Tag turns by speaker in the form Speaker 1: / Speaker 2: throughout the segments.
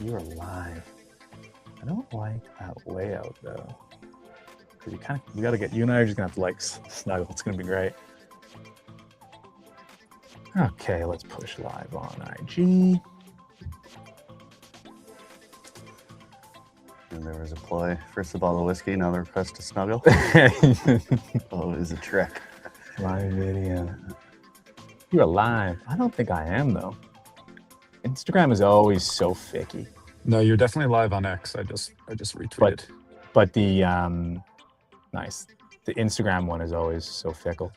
Speaker 1: You are live. I don't like that layout though. Because we gotta get, you and I are just gonna have to like snuggle. It's gonna be great. Okay, let's push live on IG.
Speaker 2: And there was a ploy. First a bottle of whiskey, now the request to snuggle. Oh, it was a trick.
Speaker 1: Live video. You are live. I don't think I am though. Instagram is always so ficky.
Speaker 3: No, you're definitely live on X. I just retweeted.
Speaker 1: But the nice. The Instagram one is always so fickle.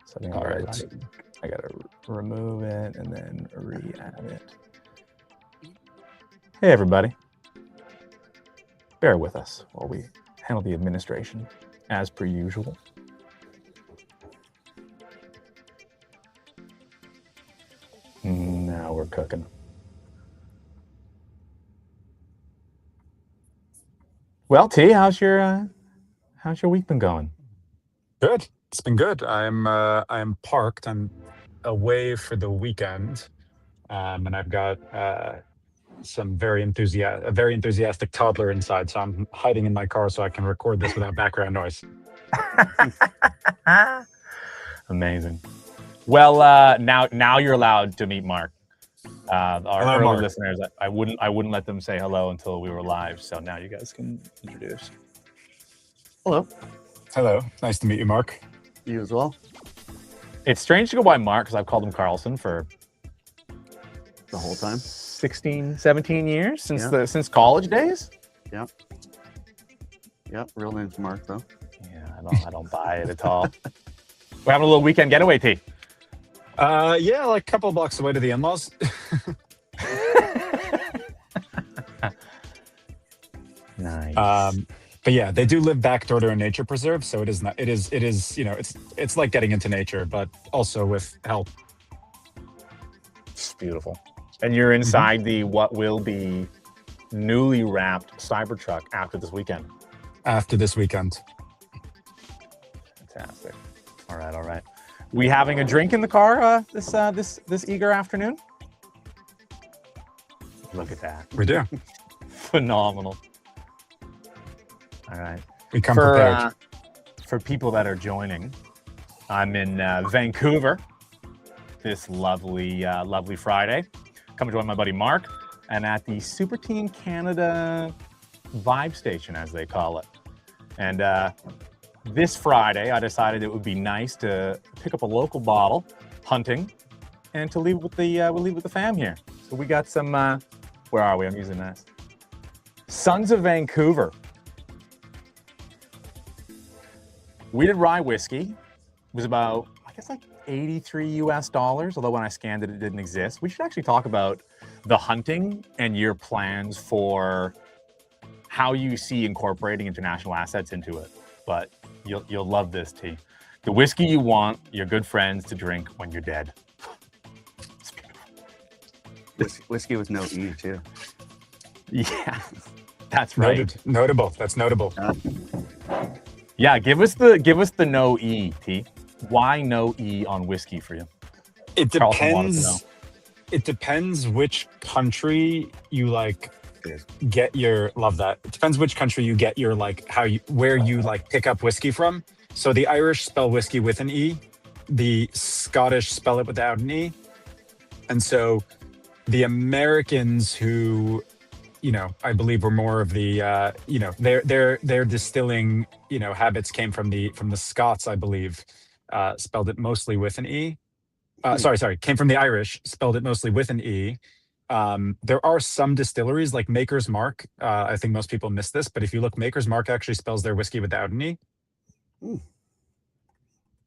Speaker 1: So I think I gotta remove it and then re-add it. Hey everybody. Bear with us while we handle the administration as per usual. Now we're cooking. Well, T, how's your week been going?
Speaker 3: Good. It's been good. I'm parked. I'm away for the weekend, and I've got a very enthusiastic toddler inside. So I'm hiding in my car so I can record this without background noise.
Speaker 1: Amazing. Well, now you're allowed to meet Mark. Our
Speaker 3: Hello,
Speaker 1: early
Speaker 3: Mark.
Speaker 1: listeners, I wouldn't let them say hello until we were live. So now you guys can introduce.
Speaker 2: Hello.
Speaker 3: Hello. Nice to meet you, Mark.
Speaker 2: You as well?
Speaker 1: It's strange to go by Mark because I've called him Carlson for
Speaker 2: The whole time?
Speaker 1: 16, 17 years since college days.
Speaker 2: Yep. Yep. Real name's Mark, though.
Speaker 1: Yeah, I don't buy it at all. We're having a little weekend getaway, T.
Speaker 3: Yeah, like a couple of blocks away to the in-laws.
Speaker 1: Nice.
Speaker 3: But yeah, they do live back door to a nature preserve, so it is not. It is. It's like getting into nature, but also with help.
Speaker 1: It's beautiful. And you're inside the what will be newly wrapped Cybertruck after this weekend.
Speaker 3: After this weekend.
Speaker 1: Fantastic. All right. We having a drink in the car this eager afternoon? Look at that.
Speaker 3: We do.
Speaker 1: Phenomenal. All right.
Speaker 3: We come prepared.
Speaker 1: For people that are joining, I'm in Vancouver this lovely Friday. Come join my buddy Mark, and at the Super Team Canada Vibe Station, as they call it. And this Friday, I decided it would be nice to pick up a local bottle, hunting, and to leave with the fam here. So we got some. Where are we? I'm using this. Sons of Vancouver. We did rye whiskey. It was about, I guess, like $83 US. Although when I scanned it, it didn't exist. We should actually talk about the hunting and your plans for how you see incorporating international assets into it. But you'll love this, T. The whiskey you want your good friends to drink when you're dead.
Speaker 2: Whiskey with no E, too.
Speaker 1: Yeah, that's right.
Speaker 3: Notable. That's notable.
Speaker 1: Yeah, give us the no E, T. Why no E on whiskey for you?
Speaker 3: It depends. It depends which country you like get your love that. It depends which country you get your where you pick up whiskey from. So the Irish spell whiskey with an E, the Scottish spell it without an E. And so the Americans who, I believe were more of the their distilling, habits came from the Scots, I believe, spelled it mostly with an E. Came from the Irish, spelled it mostly with an E. There are some distilleries like Maker's Mark. I think most people miss this, but if you look, Maker's Mark actually spells their whiskey without an E.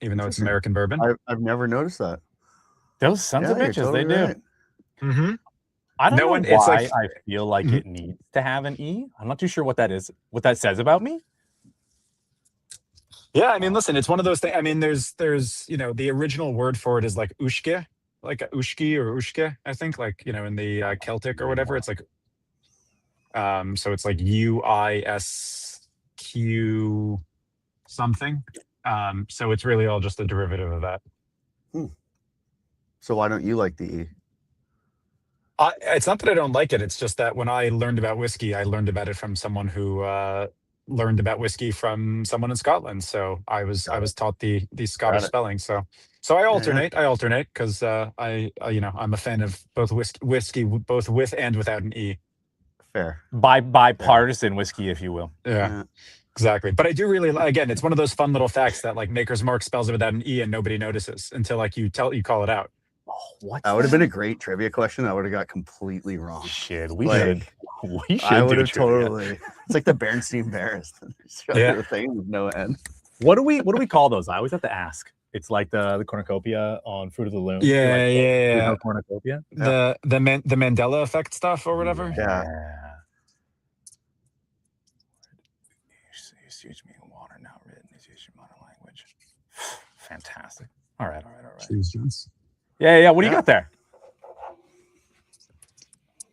Speaker 3: Even though it's American bourbon.
Speaker 2: I've never noticed that.
Speaker 1: Those sons of bitches, totally they do.
Speaker 2: Right.
Speaker 1: Mm-hmm. I don't know why I feel like it needs to have an E. I'm not too sure what that is, what that says about me.
Speaker 3: Yeah, I mean, listen, it's one of those things. I mean, there's the original word for it is like ushke, like a ushki or ushke, I think, in the Celtic or whatever. It's like, so it's like UISQ something. So it's really all just a derivative of that.
Speaker 2: So why don't you like the E?
Speaker 3: It's not that I don't like it. It's just that when I learned about whiskey, I learned about it from someone who learned about whiskey from someone in Scotland. So I
Speaker 1: Got it.
Speaker 3: was taught the Scottish
Speaker 2: Got it.
Speaker 3: spelling. So I
Speaker 2: Yeah, yeah.
Speaker 3: alternate. I alternate because I'm a fan of both whiskey both with and without an e.
Speaker 2: Fair.
Speaker 1: Bipartisan whiskey, if you will.
Speaker 3: Yeah.
Speaker 2: Yeah.
Speaker 3: Exactly. But I do really, again, it's one of those fun little facts that like Maker's Mark spells it without an E and nobody notices until like you call it out.
Speaker 1: Oh, what?
Speaker 2: That would have been a great trivia question. I would have got completely wrong.
Speaker 1: Shit.
Speaker 2: Like,
Speaker 1: We should.
Speaker 2: I would
Speaker 1: do
Speaker 2: have
Speaker 1: trivia.
Speaker 2: totally. It's like the Bernstein Bears.
Speaker 3: Yeah.
Speaker 2: The thing with no end.
Speaker 1: What do we call those? I always have to ask. It's like the cornucopia on Fruit of the Loom.
Speaker 3: Yeah,
Speaker 1: Like,
Speaker 3: yeah.
Speaker 1: there's no cornucopia.
Speaker 3: The Mandela effect stuff or whatever.
Speaker 2: Yeah.
Speaker 1: Excuse me, water now written is your mother language. Fantastic. All right.
Speaker 3: Cheers, Jones.
Speaker 1: Yeah. What do you got there?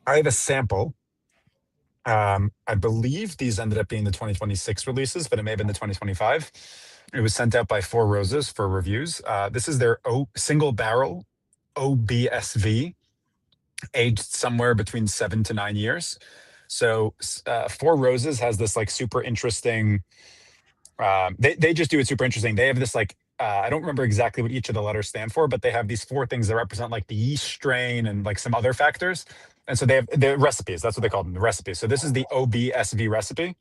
Speaker 3: I have a sample. I believe these ended up being the 2026 releases, but it may have been the 2025. It was sent out by Four Roses for reviews. This is their single barrel OBSV, aged somewhere between 7 to 9 years. So Four Roses has this like super interesting. They just do it super interesting. They have this like I don't remember exactly what each of the letters stand for, but they have these 4 things that represent like the yeast strain and like some other factors. And so they have the recipes. That's what they call them, the recipes. So this is the OBSV recipe.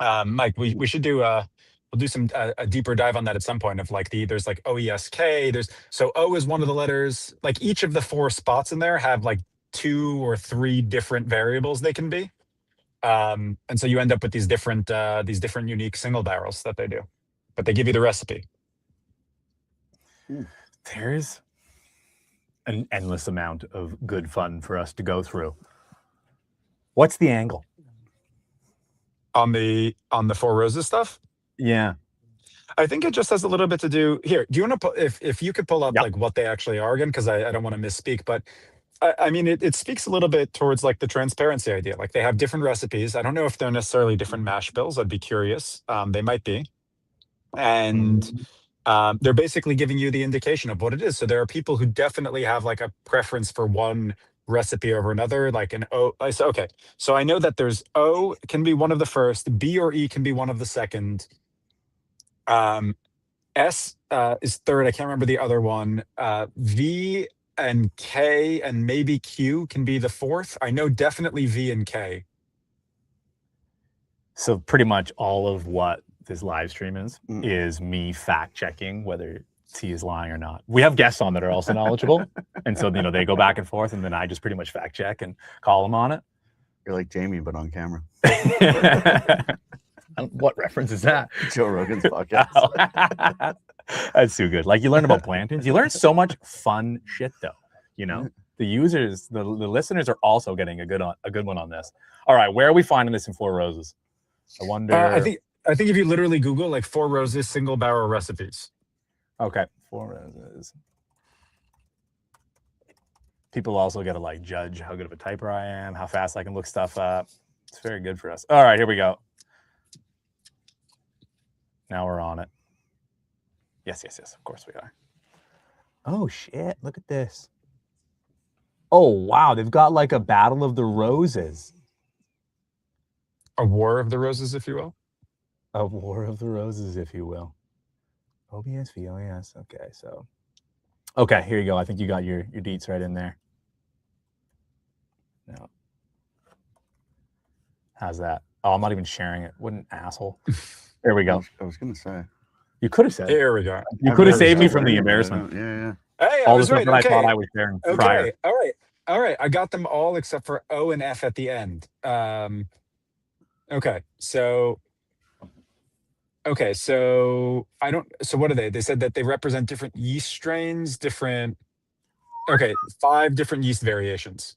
Speaker 3: Mike, we should do we'll do some a deeper dive on that at some point. Of like there's like OESK. So O is one of the letters. Like each of the 4 spots in there have like 2 or 3 different variables they can be. And so you end up with these different unique single barrels that they do, but they give you the recipe.
Speaker 1: There's an endless amount of good fun for us to go through. What's the angle
Speaker 3: On the Four Roses stuff?
Speaker 1: Yeah.
Speaker 3: I think it just has a little bit to do here. Do you want to if you could pull up like what they actually are again? Because I don't want to misspeak, but I mean, it speaks a little bit towards like the transparency idea. Like they have different recipes. I don't know if they're necessarily different mash bills. I'd be curious. They might be. And they're basically giving you the indication of what it is. So there are people who definitely have like a preference for one recipe over another, like an O. So, okay. So I know that there's O can be one of the first, B or E can be one of the second. S is third. I can't remember the other one. V and K and maybe Q can be the fourth. I know definitely V and K.
Speaker 1: So pretty much all of what this live stream is me fact checking whether T is lying or not. We have guests on that are also knowledgeable, and so they go back and forth, and then I just pretty much fact check and call them on it.
Speaker 2: You're like Jamie, but on camera.
Speaker 1: What reference is that?
Speaker 2: Joe Rogan's podcast.
Speaker 1: That's too good. Like you learn about plantains. You learn so much fun shit, though. The users, the listeners are also getting a good one on this. All right, where are we finding this in Four Roses? I wonder.
Speaker 3: I think if you literally Google like Four Roses single barrel recipes.
Speaker 1: Okay, Four Roses. People also get to like judge how good of a typer I am, how fast I can look stuff up. It's very good for us. All right, here we go. Now we're on it. Yes. Of course we are. Oh shit! Look at this. Oh wow, they've got like a Battle of the Roses.
Speaker 3: A War of the Roses, if you will.
Speaker 1: A War of the Roses, if you will. OBSV, oh yes. Okay, so. Okay, here you go. I think you got your deets right in there. No. How's that? Oh, I'm not even sharing it. What an asshole. There we go.
Speaker 2: I was gonna say.
Speaker 1: You could have said.
Speaker 3: Here we go.
Speaker 1: You could have saved me from the embarrassment.
Speaker 2: Yeah.
Speaker 3: Hey,
Speaker 1: all
Speaker 3: I was
Speaker 1: the
Speaker 3: right.
Speaker 1: stuff that
Speaker 3: Okay.
Speaker 1: I thought I was sharing prior.
Speaker 3: All right. I got them all except for O and F at the end. Okay. So I don't. So what are they? They said that they represent different yeast strains, different. Okay, 5 different yeast variations.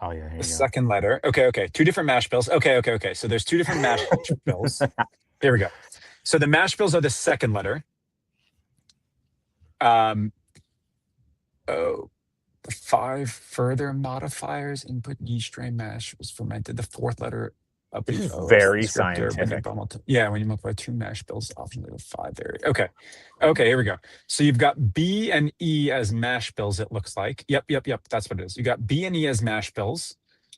Speaker 1: Oh yeah. Here you
Speaker 3: The
Speaker 1: go.
Speaker 3: second letter. Okay. 2 different mash bills. Okay. So there's 2 different mash bills. Here we go. So the mash bills are the second letter. The 5 further modifiers. Input yeast strain mash was fermented. The 4th letter.
Speaker 1: This is
Speaker 3: LPO,
Speaker 1: very
Speaker 3: descriptor, when you
Speaker 1: scientific.
Speaker 3: yeah, when you multiply two mash bills, often leave 5 area. Okay, here we go. So you've got B and E as mash bills, it looks like. Yep, that's what it is. You got B and E as mash bills.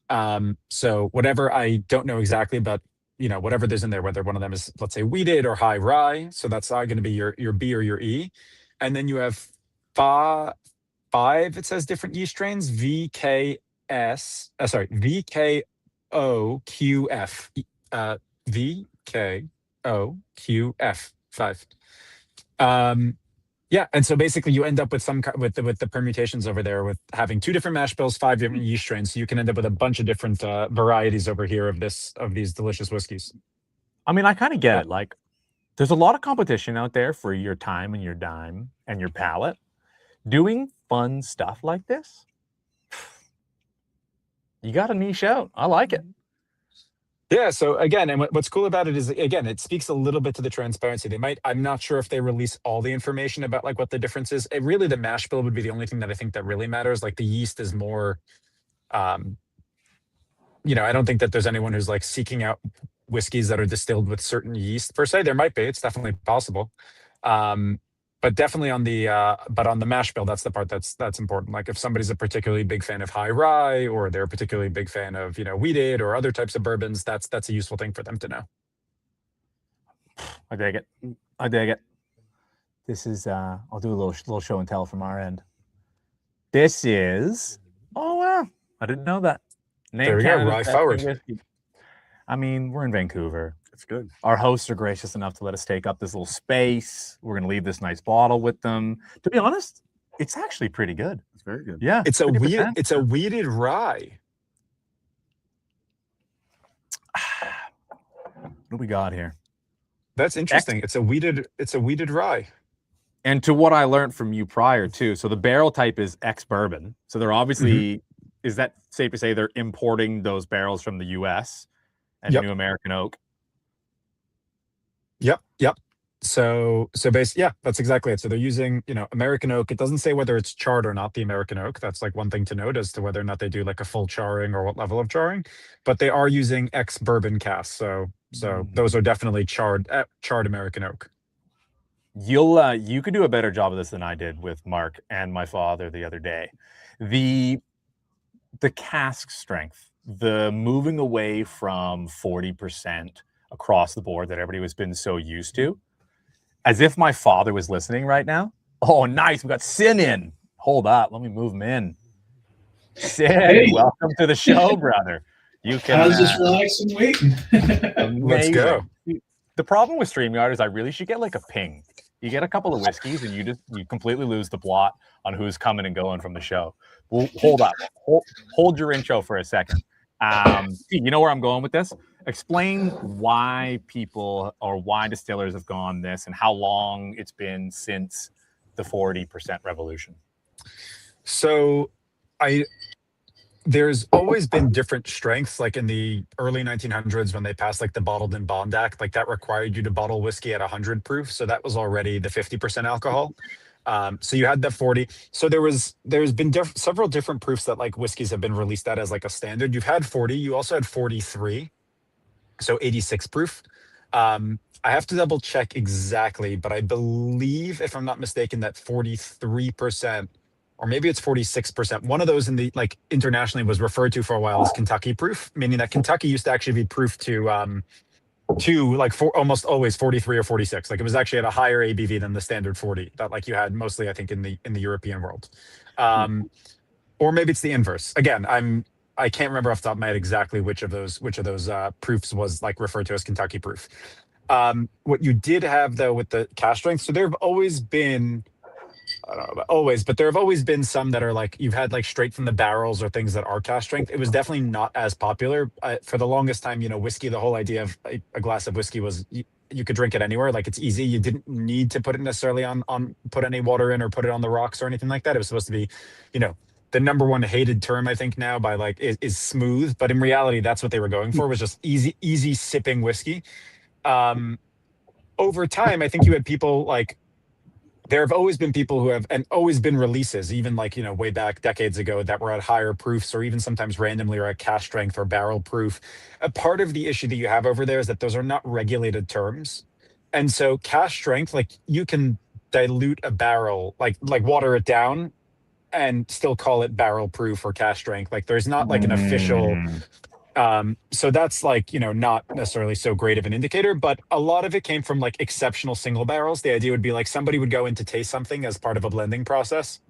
Speaker 3: So whatever, I don't know exactly, but whatever there's in there, whether one of them is, let's say, wheated or high rye, so that's going to be your B or your E. And then you have five, it says, different yeast strains, VKOQF. VKOQF 5. Yeah, and so basically you end up with with the permutations over there, with having 2 different mash bills, 5 different yeast strains. So you can end up with a bunch of different varieties over here of these delicious whiskeys.
Speaker 1: I mean, I kind of get it. Like, there's a lot of competition out there for your time and your dime and your palate. Doing fun stuff like this, you got to niche out. I like it.
Speaker 3: Yeah. So again, and what's cool about it is, again, it speaks a little bit to the transparency. I'm not sure if they release all the information about like what the difference is. Really, the mash bill would be the only thing that I think that really matters. Like the yeast is more, I don't think that there's anyone who's like seeking out whiskeys that are distilled with certain yeast per se. There might be, it's definitely possible. But definitely on the mash bill, that's the part that's important. Like if somebody's a particularly big fan of high rye, or they're a particularly big fan of wheated or other types of bourbons, that's a useful thing for them to know.
Speaker 1: I dig it. This is I'll do a little show and tell from our end. This is, oh wow, I didn't know that.
Speaker 3: There we go, rye forward.
Speaker 1: Whiskey. I mean, we're in Vancouver.
Speaker 2: It's good.
Speaker 1: Our hosts are gracious enough to let us take up this little space. We're gonna leave this nice bottle with them. To be honest, it's actually pretty good.
Speaker 2: It's very good.
Speaker 1: Yeah,
Speaker 3: it's a wheated rye.
Speaker 1: What do we got here?
Speaker 3: That's interesting. It's a wheated rye.
Speaker 1: And to what I learned from you prior too, so the barrel type is ex-bourbon. So they're obviously, is that safe to say they're importing those barrels from the US and New American oak?
Speaker 3: Yep. So basically, yeah, that's exactly it. So they're using, American oak. It doesn't say whether it's charred or not, the American oak. That's like one thing to note as to whether or not they do like a full charring or what level of charring. But they are using ex-bourbon casks. So those are definitely charred American oak.
Speaker 1: You could do a better job of this than I did with Mark and my father the other day. The cask strength, the moving away from 40% across the board that everybody has been so used to, as if my father was listening right now. Oh, nice. We got Sin in. Hold up. Let me move him in. Sin, hey. Welcome to the show, brother. You can.
Speaker 4: I was just relaxing, waiting.
Speaker 3: Let's go.
Speaker 1: The problem with StreamYard is I really should get like a ping. You get a couple of whiskeys and you completely lose the plot on who's coming and going from the show. Well, hold up. Hold your intro for a second. You know where I'm going with this? Explain why people or why distillers have gone this and how long it's been since the 40% revolution.
Speaker 3: So there's always been different strengths. Like in the early 1900s when they passed like the Bottled in Bond Act, like that required you to bottle whiskey at 100 proof. So that was already the 50% alcohol. So you had the 40. So there's been several different proofs that like whiskeys have been released at as like a standard. You've had 40. You also had 43. So 86 proof. I have to double check exactly, but I believe, if I'm not mistaken, that 43%, or maybe it's 46%, one of those in the like internationally was referred to for a while as Kentucky proof, meaning that Kentucky used to actually be proof to like almost always 43 or 46. Like it was actually at a higher ABV than the standard 40 that like you had mostly, I think, in the European world. Or maybe it's the inverse. Again, I can't remember off the top of my head exactly which of those proofs was like referred to as Kentucky proof. What you did have though with the cask strength, so there have always been, I don't know about always, but there have always been some that are like you've had like straight from the barrels or things that are cask strength. It was definitely not as popular for the longest time. Whiskey, the whole idea of a glass of whiskey was you could drink it anywhere. Like it's easy. You didn't need to put it necessarily on put any water in or put it on the rocks or anything like that. It was supposed to be, the number one hated term, I think now by like is smooth, but in reality, that's what they were going for, was just easy sipping whiskey. Over time, I think you had people like there have always been people who have, and always been releases, even like, way back decades ago, that were at higher proofs, or even sometimes randomly are at cask strength or barrel proof. A part of the issue that you have over there is that those are not regulated terms. And so cask strength, like you can dilute a barrel, like water it down and still call it barrel proof or cask strength. Like there's not like an official, so that's like, not necessarily so great of an indicator, but a lot of it came from like exceptional single barrels. The idea would be like somebody would go in to taste something as part of a blending process,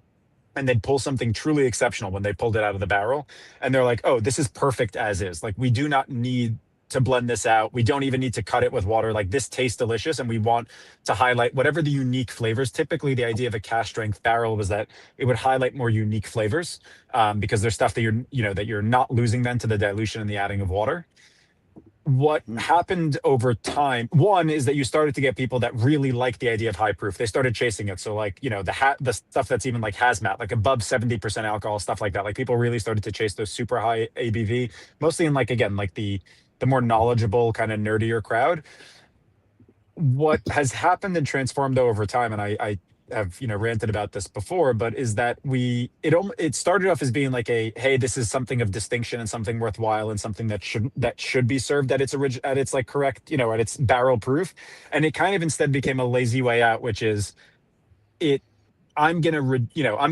Speaker 3: and they'd pull something truly exceptional when they pulled it out of the barrel. And they're like, oh, this is perfect as is. Like, we do not need to blend this out. We don't even need to cut it with water. Like, this tastes delicious. And we want to highlight whatever the unique flavors. Typically, the idea of a cask strength barrel was that it would highlight more unique flavors, because there's stuff that you're not losing then to the dilution and the adding of water. What happened over time, one, is that you started to get people that really like the idea of high proof. They started chasing it. So like, the stuff that's even like hazmat, like above 70% alcohol, stuff like that. Like people really started to chase those super high ABV, mostly in like, again, like the more knowledgeable kind of nerdier crowd. What has happened and transformed though over time, and I have ranted about this before, but is that it started off as being like hey, this is something of distinction and something worthwhile and something that should be served at its like correct, at its barrel proof, and it kind of instead became a lazy way out, which is I'm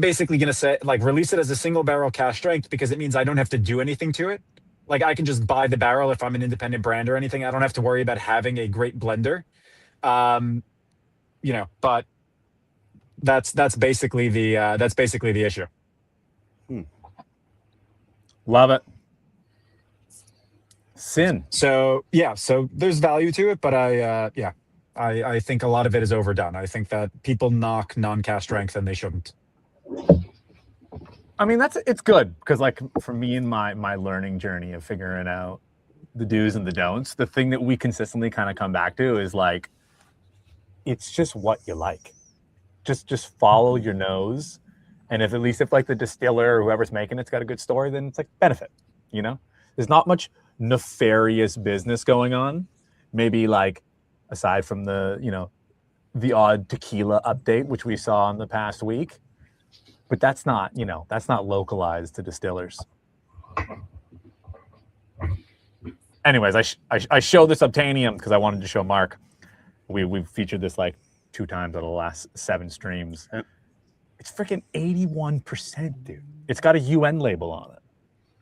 Speaker 3: basically gonna say, like, release it as a single barrel cask strength because it means I don't have to do anything to it. Like, I can just buy the barrel if I'm an independent brand or anything. I don't have to worry about having a great blender. But that's basically the issue.
Speaker 1: Love it. Sin.
Speaker 3: So there's value to it, but I think a lot of it is overdone. I think that people knock non-cask strength and they shouldn't.
Speaker 1: I mean, it's good because, like, for me in my learning journey of figuring out the do's and the don'ts, the thing that we consistently kind of come back to is like, it's just what you like. Just follow your nose, and if like the distiller or whoever's making it's got a good story, then it's like benefit. There's not much nefarious business going on. Maybe like aside from the the odd tequila update which we saw in the past week. But that's not localized to distillers. Anyways, I show this Obtainium because I wanted to show Mark. We've featured this like 2 times out of the last 7 streams. It's freaking 81%, dude. It's got a UN label on it.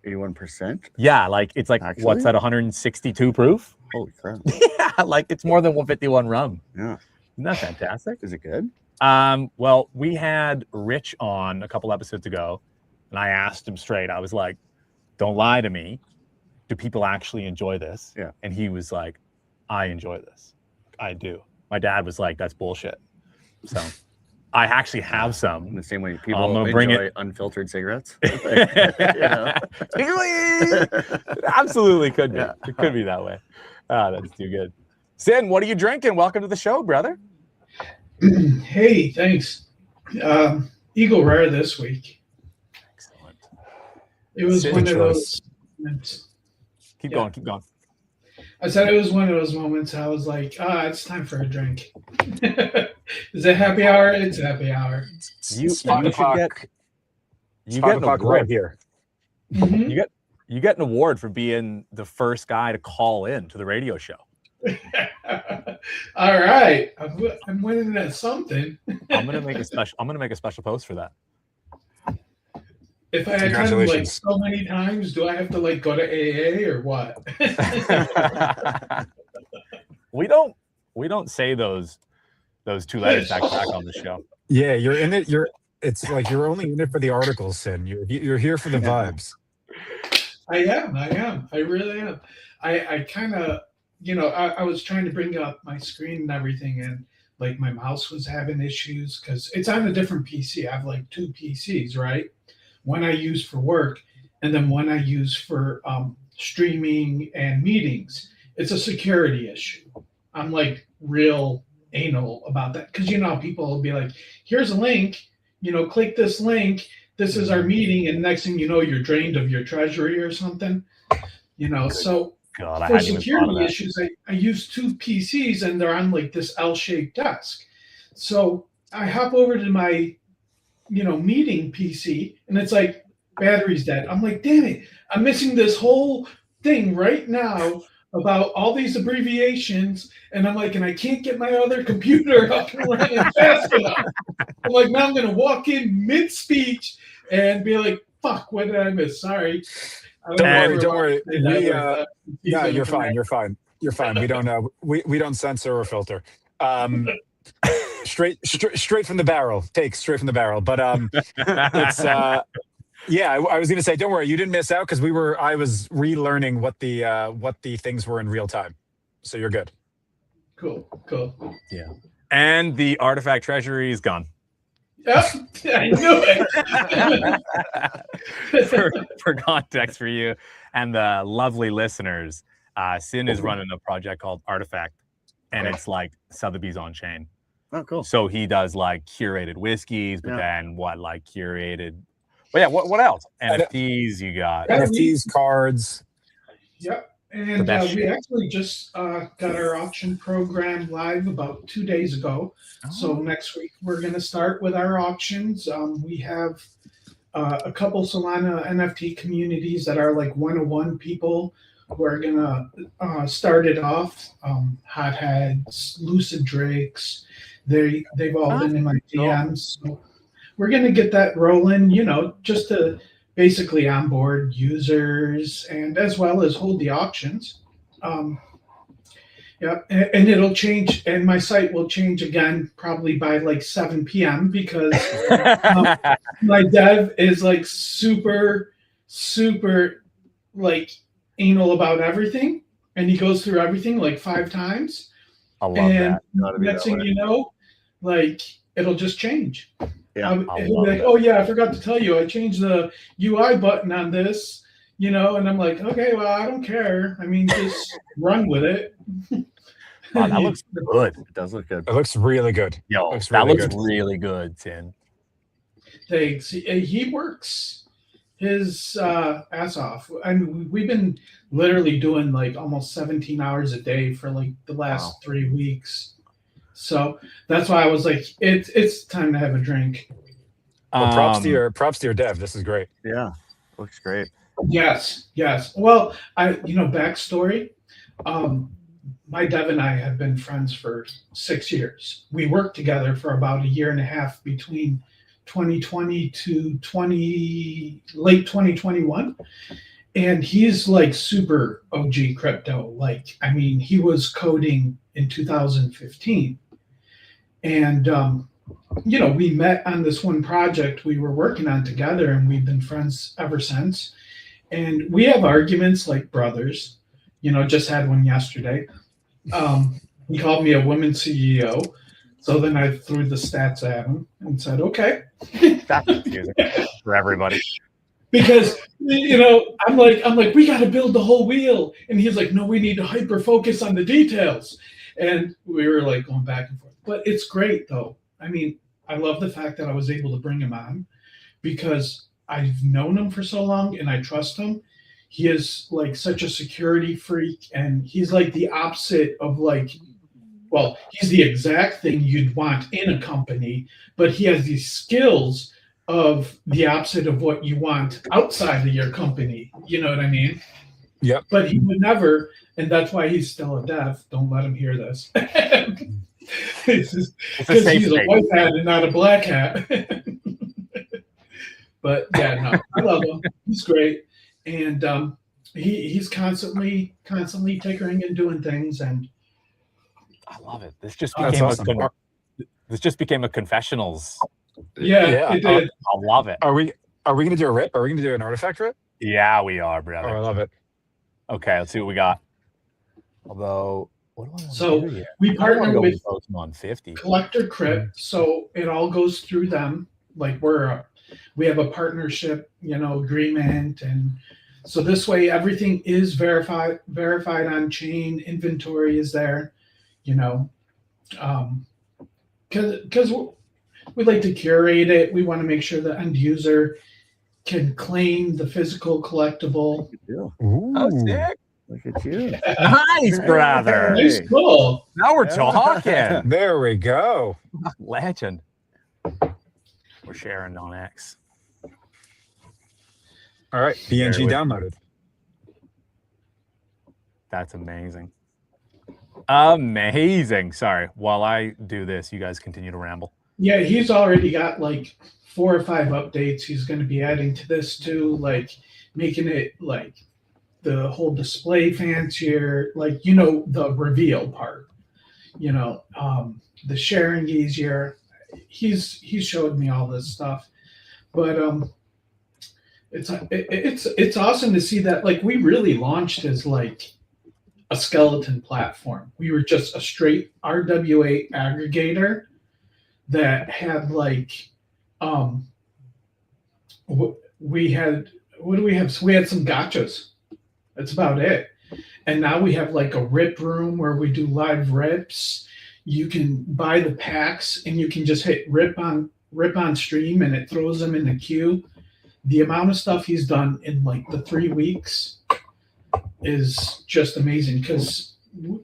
Speaker 2: 81%?
Speaker 1: Yeah, like it's like
Speaker 2: Actually?
Speaker 1: What's that? 162 proof?
Speaker 2: Holy crap!
Speaker 1: Yeah, like it's more than 151 rum.
Speaker 2: Yeah,
Speaker 1: isn't that fantastic?
Speaker 2: Is it good?
Speaker 1: Well, we had Rich on a couple episodes ago, and I asked him straight. I was like, don't lie to me. Do people actually enjoy this?
Speaker 2: Yeah.
Speaker 1: And he was like, I enjoy this. I do. My dad was like, that's bullshit. So I actually have some.
Speaker 2: In the same way people enjoy unfiltered cigarettes.
Speaker 1: Absolutely could be. Yeah. It could be that way. That's too good. Sin, what are you drinking? Welcome to the show, brother.
Speaker 4: Hey, thanks. Eagle Rare this week.
Speaker 1: Excellent.
Speaker 4: It was one of those
Speaker 1: moments. Keep going.
Speaker 4: I said it was one of those moments I was like, it's time for a drink. Is it happy hour? It's happy hour.
Speaker 1: You get an award
Speaker 3: right here.
Speaker 4: Mm-hmm.
Speaker 1: You get an award for being the first guy to call in to the radio show.
Speaker 4: All right, I'm winning at something.
Speaker 1: I'm gonna make a special post for that.
Speaker 4: If I had kind of like so many times, do I have to like go to AA or what?
Speaker 1: We don't say those 2 letters back on the show.
Speaker 3: Yeah, you're in it. It's like you're only in it for the articles, Sin. You're here for the vibes.
Speaker 4: I am. I really am. I kind of, I was trying to bring up my screen and everything, and like my mouse was having issues because it's on a different PC. I have like 2 PCs, right? One I use for work, and then one I use for streaming and meetings. It's a security issue. I'm like real anal about that because people will be like, "Here's a link. Click this link. This is our meeting," and next thing you know, you're drained of your treasury or something. So
Speaker 1: God,
Speaker 4: for security issues, I use 2 PCs and they're on like this L-shaped desk. So I hop over to my, meeting PC, and it's like battery's dead. I'm like, damn it, I'm missing this whole thing right now about all these abbreviations, and I'm like, and I can't get my other computer up and running fast enough. I'm like, now I'm gonna walk in mid-speech and be like, fuck, what did I miss? Sorry.
Speaker 3: Don't worry. Yeah, you're fine. You're fine. You're fine. We don't we don't censor or filter. Straight from the barrel. Take straight from the barrel. But it's yeah. I was gonna say, don't worry, you didn't miss out because I was relearning what the things were in real time. So you're good.
Speaker 4: Cool.
Speaker 1: Yeah. And the artifact treasury is gone.
Speaker 4: Yep, I knew it.
Speaker 1: for context for you and the lovely listeners, Sin is running a project called Artifact, and it's like Sotheby's on chain.
Speaker 2: Oh, cool.
Speaker 1: So he does like curated whiskeys, but then curated? But yeah, what else? NFTs you got?
Speaker 3: NFTs, cards.
Speaker 4: Yep. And we actually just got our auction program live about 2 days ago. So next week we're going to start with our auctions. We have a couple Solana NFT communities that are like 101 people who are going to start it off. Hotheads, Lucid Drakes. They've all been in my DMs. So we're going to get that rolling, just to basically onboard users and as well as hold the auctions. And it'll change, and my site will change again probably by like 7 p.m. because my dev is like super like anal about everything, and he goes through everything like 5 times.
Speaker 1: I love
Speaker 4: and
Speaker 1: that.
Speaker 4: Next thing you know, like it'll just change.
Speaker 2: Yeah,
Speaker 4: he'll be like, oh yeah, I forgot to tell you, I changed the UI button on this, and I'm like, okay, well, I don't care. I mean, just run with it.
Speaker 1: Wow, that looks good.
Speaker 2: It does look good.
Speaker 3: It looks really good.
Speaker 1: Yo,
Speaker 3: looks
Speaker 1: that
Speaker 3: really
Speaker 1: looks
Speaker 3: good.
Speaker 1: really good, Tin.
Speaker 4: Thanks. He works his ass off. I mean, we've been literally doing like almost 17 hours a day for like the last 3 weeks. So that's why I was like, it's time to have a drink.
Speaker 3: Well, props to your dev. This is great.
Speaker 2: Yeah, looks great.
Speaker 4: Yes. Well, backstory. My dev and I have been friends for 6 years. We worked together for about 1.5 years between 2020 to late 2021. And he's like super OG crypto. Like, I mean, he was coding in 2015. And, we met on this one project we were working on together, and we've been friends ever since. And we have arguments like brothers, just had one yesterday. He called me a woman CEO. So then I threw the stats at him and said, okay.
Speaker 1: That's confusing for everybody.
Speaker 4: Because, I'm like, we got to build the whole wheel. And he's like, no, we need to hyper focus on the details. And we were like going back and forth. But it's great, though. I mean, I love the fact that I was able to bring him on because I've known him for so long and I trust him. He is like such a security freak, and he's like the opposite of he's the exact thing you'd want in a company, but he has these skills of the opposite of what you want outside of your company. You know what I mean?
Speaker 3: Yep.
Speaker 4: But he would never, and that's why he's still a dev. Don't let him hear this. Because he's a white hat and not a black hat. But yeah, no, I love him. He's great. And he's constantly tinkering and doing things, and
Speaker 1: I love it. This just became a confessionals.
Speaker 4: Yeah, it did.
Speaker 1: I love it.
Speaker 3: Are we gonna do a rip? Are we gonna do an artifact rip?
Speaker 1: Yeah, we are, brother.
Speaker 3: Oh, I love it.
Speaker 1: Okay, let's see what we got. Although, what do I want
Speaker 4: So
Speaker 1: to do here?
Speaker 4: we partner with
Speaker 1: Pokemon 50.
Speaker 4: Collector Crypt, so it all goes through them. Like we have a partnership, agreement, and so this way everything is verified on chain. Inventory is there, because we like to curate it. We want to make sure the end user can claim the physical collectible.
Speaker 2: Ooh,
Speaker 1: Oh, sick.
Speaker 2: look at you.
Speaker 1: Nice, brother.
Speaker 4: Nice, cool.
Speaker 1: Now we're talking.
Speaker 3: There we go.
Speaker 1: Legend. We're sharing on X.
Speaker 3: All right, BNG
Speaker 1: with-
Speaker 3: downloaded.
Speaker 1: That's amazing. Amazing. Sorry. While I do this, you guys continue to ramble.
Speaker 4: Yeah, he's already got like 4 or 5 updates he's going to be adding to this too, like making it like the whole display fancier, like, you know, the reveal part, you know, the sharing easier. He's showed me all this stuff, but it's awesome to see that, like, we really launched as like a skeleton platform. We were just a straight RWA aggregator that had like we had, what do we have? So we had some gotchas. That's about it. And now we have like a rip room where we do live rips. You can buy the packs and you can just hit rip on stream and it throws them in the queue. The amount of stuff he's done in like the 3 weeks is just amazing, because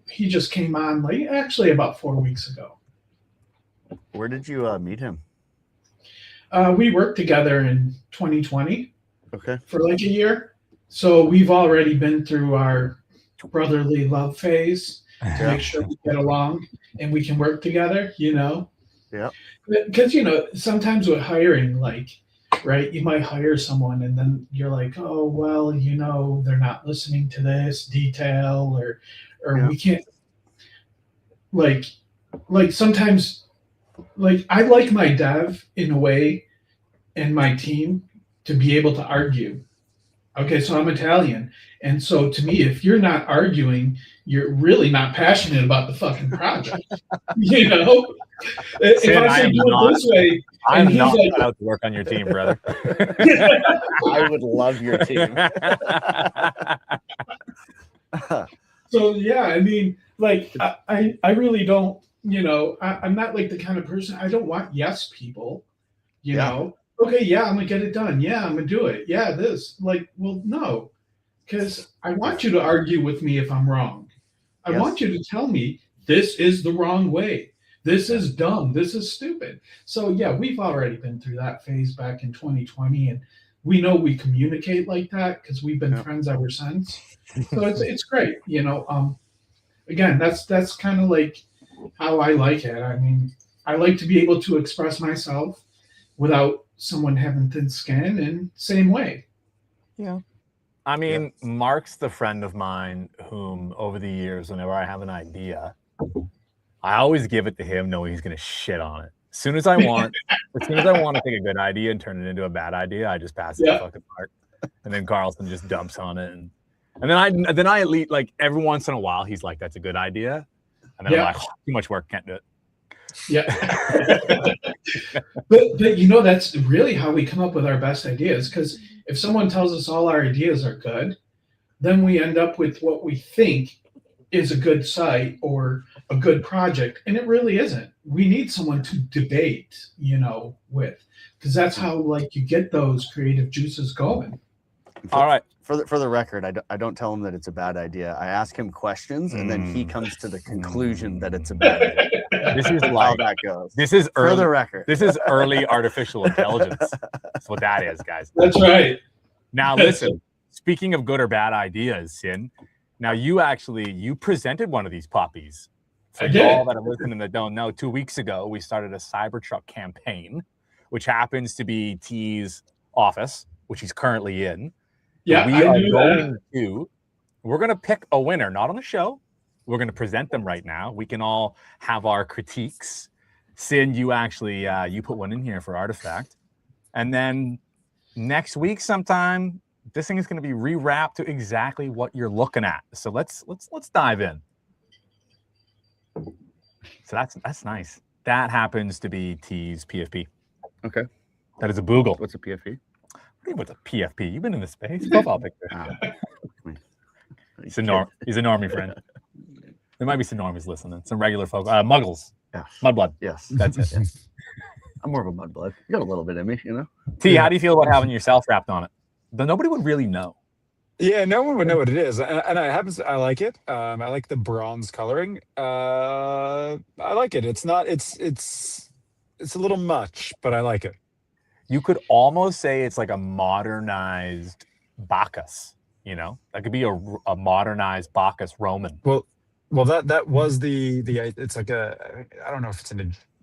Speaker 4: he just came on like actually about 4 weeks ago.
Speaker 2: Where did you meet him?
Speaker 4: We worked together in 2020
Speaker 2: Okay.
Speaker 4: for like a year. So we've already been through our brotherly love phase to make sure we get along and we can work together, you know?
Speaker 2: Yeah.
Speaker 4: Because, you know, sometimes with hiring, like, right, you might hire someone and then you're like, oh, well, you know, they're not listening to this detail, or
Speaker 2: Yeah.
Speaker 4: we can't, like sometimes, like, I like my dev in a way and my team to be able to argue. Okay, so I'm Italian. And so to me, if you're not arguing, you're really not passionate about the fucking project. You know? If I say do it this way,
Speaker 1: I'm
Speaker 4: and he's
Speaker 1: not
Speaker 4: like,
Speaker 1: cut out to work on your team, brother.
Speaker 2: I would love your team.
Speaker 4: so yeah, I mean, like, I really don't, you know, I'm not like the kind of person, I don't want yes people, you
Speaker 2: Yeah.
Speaker 4: know? Okay, yeah, I'm gonna get it done. Yeah, I'm gonna do it. Yeah, this. Like, well, no. Because I want you to argue with me if I'm wrong. I
Speaker 2: Yes.
Speaker 4: want you to tell me this is the wrong way. This is dumb. This is stupid. So yeah, we've already been through that phase back in 2020, and we know we communicate like that because we've been
Speaker 2: Yeah.
Speaker 4: friends ever since. So it's great, you know. Again, that's kind of like how I like it. I mean, I like to be able to express myself without someone having thin skin, and same way.
Speaker 1: Yeah. I mean, Mark's the friend of mine whom, over the years, whenever I have an idea, I always give it to him knowing he's going to shit on it. As soon as I want to take a good idea and turn it into a bad idea, I just pass it to fucking Mark. And then Carlson just dumps on it. And then I elite, like, every once in a while, he's like, that's a good idea. And then I'm like, oh, too much work, can't do it.
Speaker 4: Yeah. but you know, that's really how we come up with our best ideas, because if someone tells us all our ideas are good, then we end up with what we think is a good site or a good project, and it really isn't. We need someone to debate, you know, with, because that's how, like, you get those creative juices going.
Speaker 1: All right.
Speaker 2: For the record, I don't tell him that it's a bad idea. I ask him questions, and then he comes to the conclusion that it's a bad idea.
Speaker 1: This is
Speaker 2: How
Speaker 1: like,
Speaker 2: that goes.
Speaker 1: this is
Speaker 2: For the
Speaker 1: early,
Speaker 2: record.
Speaker 1: this is early artificial intelligence. That's what that is, guys.
Speaker 4: That's right.
Speaker 1: Now, listen, speaking of good or bad ideas, Sin, now you presented one of these puppies. For
Speaker 4: I did.
Speaker 1: all that are listening that don't know, 2 weeks ago, we started a Cybertruck campaign, which happens to be T's office, which he's currently in.
Speaker 4: Yeah,
Speaker 1: We're going to pick a winner, not on the show. We're going to present them right now. We can all have our critiques. Sin, you actually, you put one in here for Artifact. And then next week sometime, this thing is going to be rewrapped to exactly what you're looking at. So let's dive in. So that's nice. That happens to be T's PFP.
Speaker 2: Okay.
Speaker 1: That is a Boogle.
Speaker 2: What's a PFP?
Speaker 1: What's a PFP? You've been in the space. Profile picture. He's a normie friend. There might be some normies listening. Some regular folk. Muggles.
Speaker 2: Yeah.
Speaker 1: Mudblood.
Speaker 2: Yes.
Speaker 1: That's it.
Speaker 2: Yes. I'm more of a mudblood. You got a little bit in me, you know?
Speaker 1: T, how do you feel about having yourself wrapped on it? Though nobody would really know.
Speaker 3: Yeah, no one would know what it is, and I like it. I like the bronze coloring. I like it. It's not. It's a little much, but I like it.
Speaker 1: You could almost say it's like a modernized Bacchus. You know, that could be a modernized Bacchus Roman.
Speaker 3: Well, that was the it's like a, I don't know if it's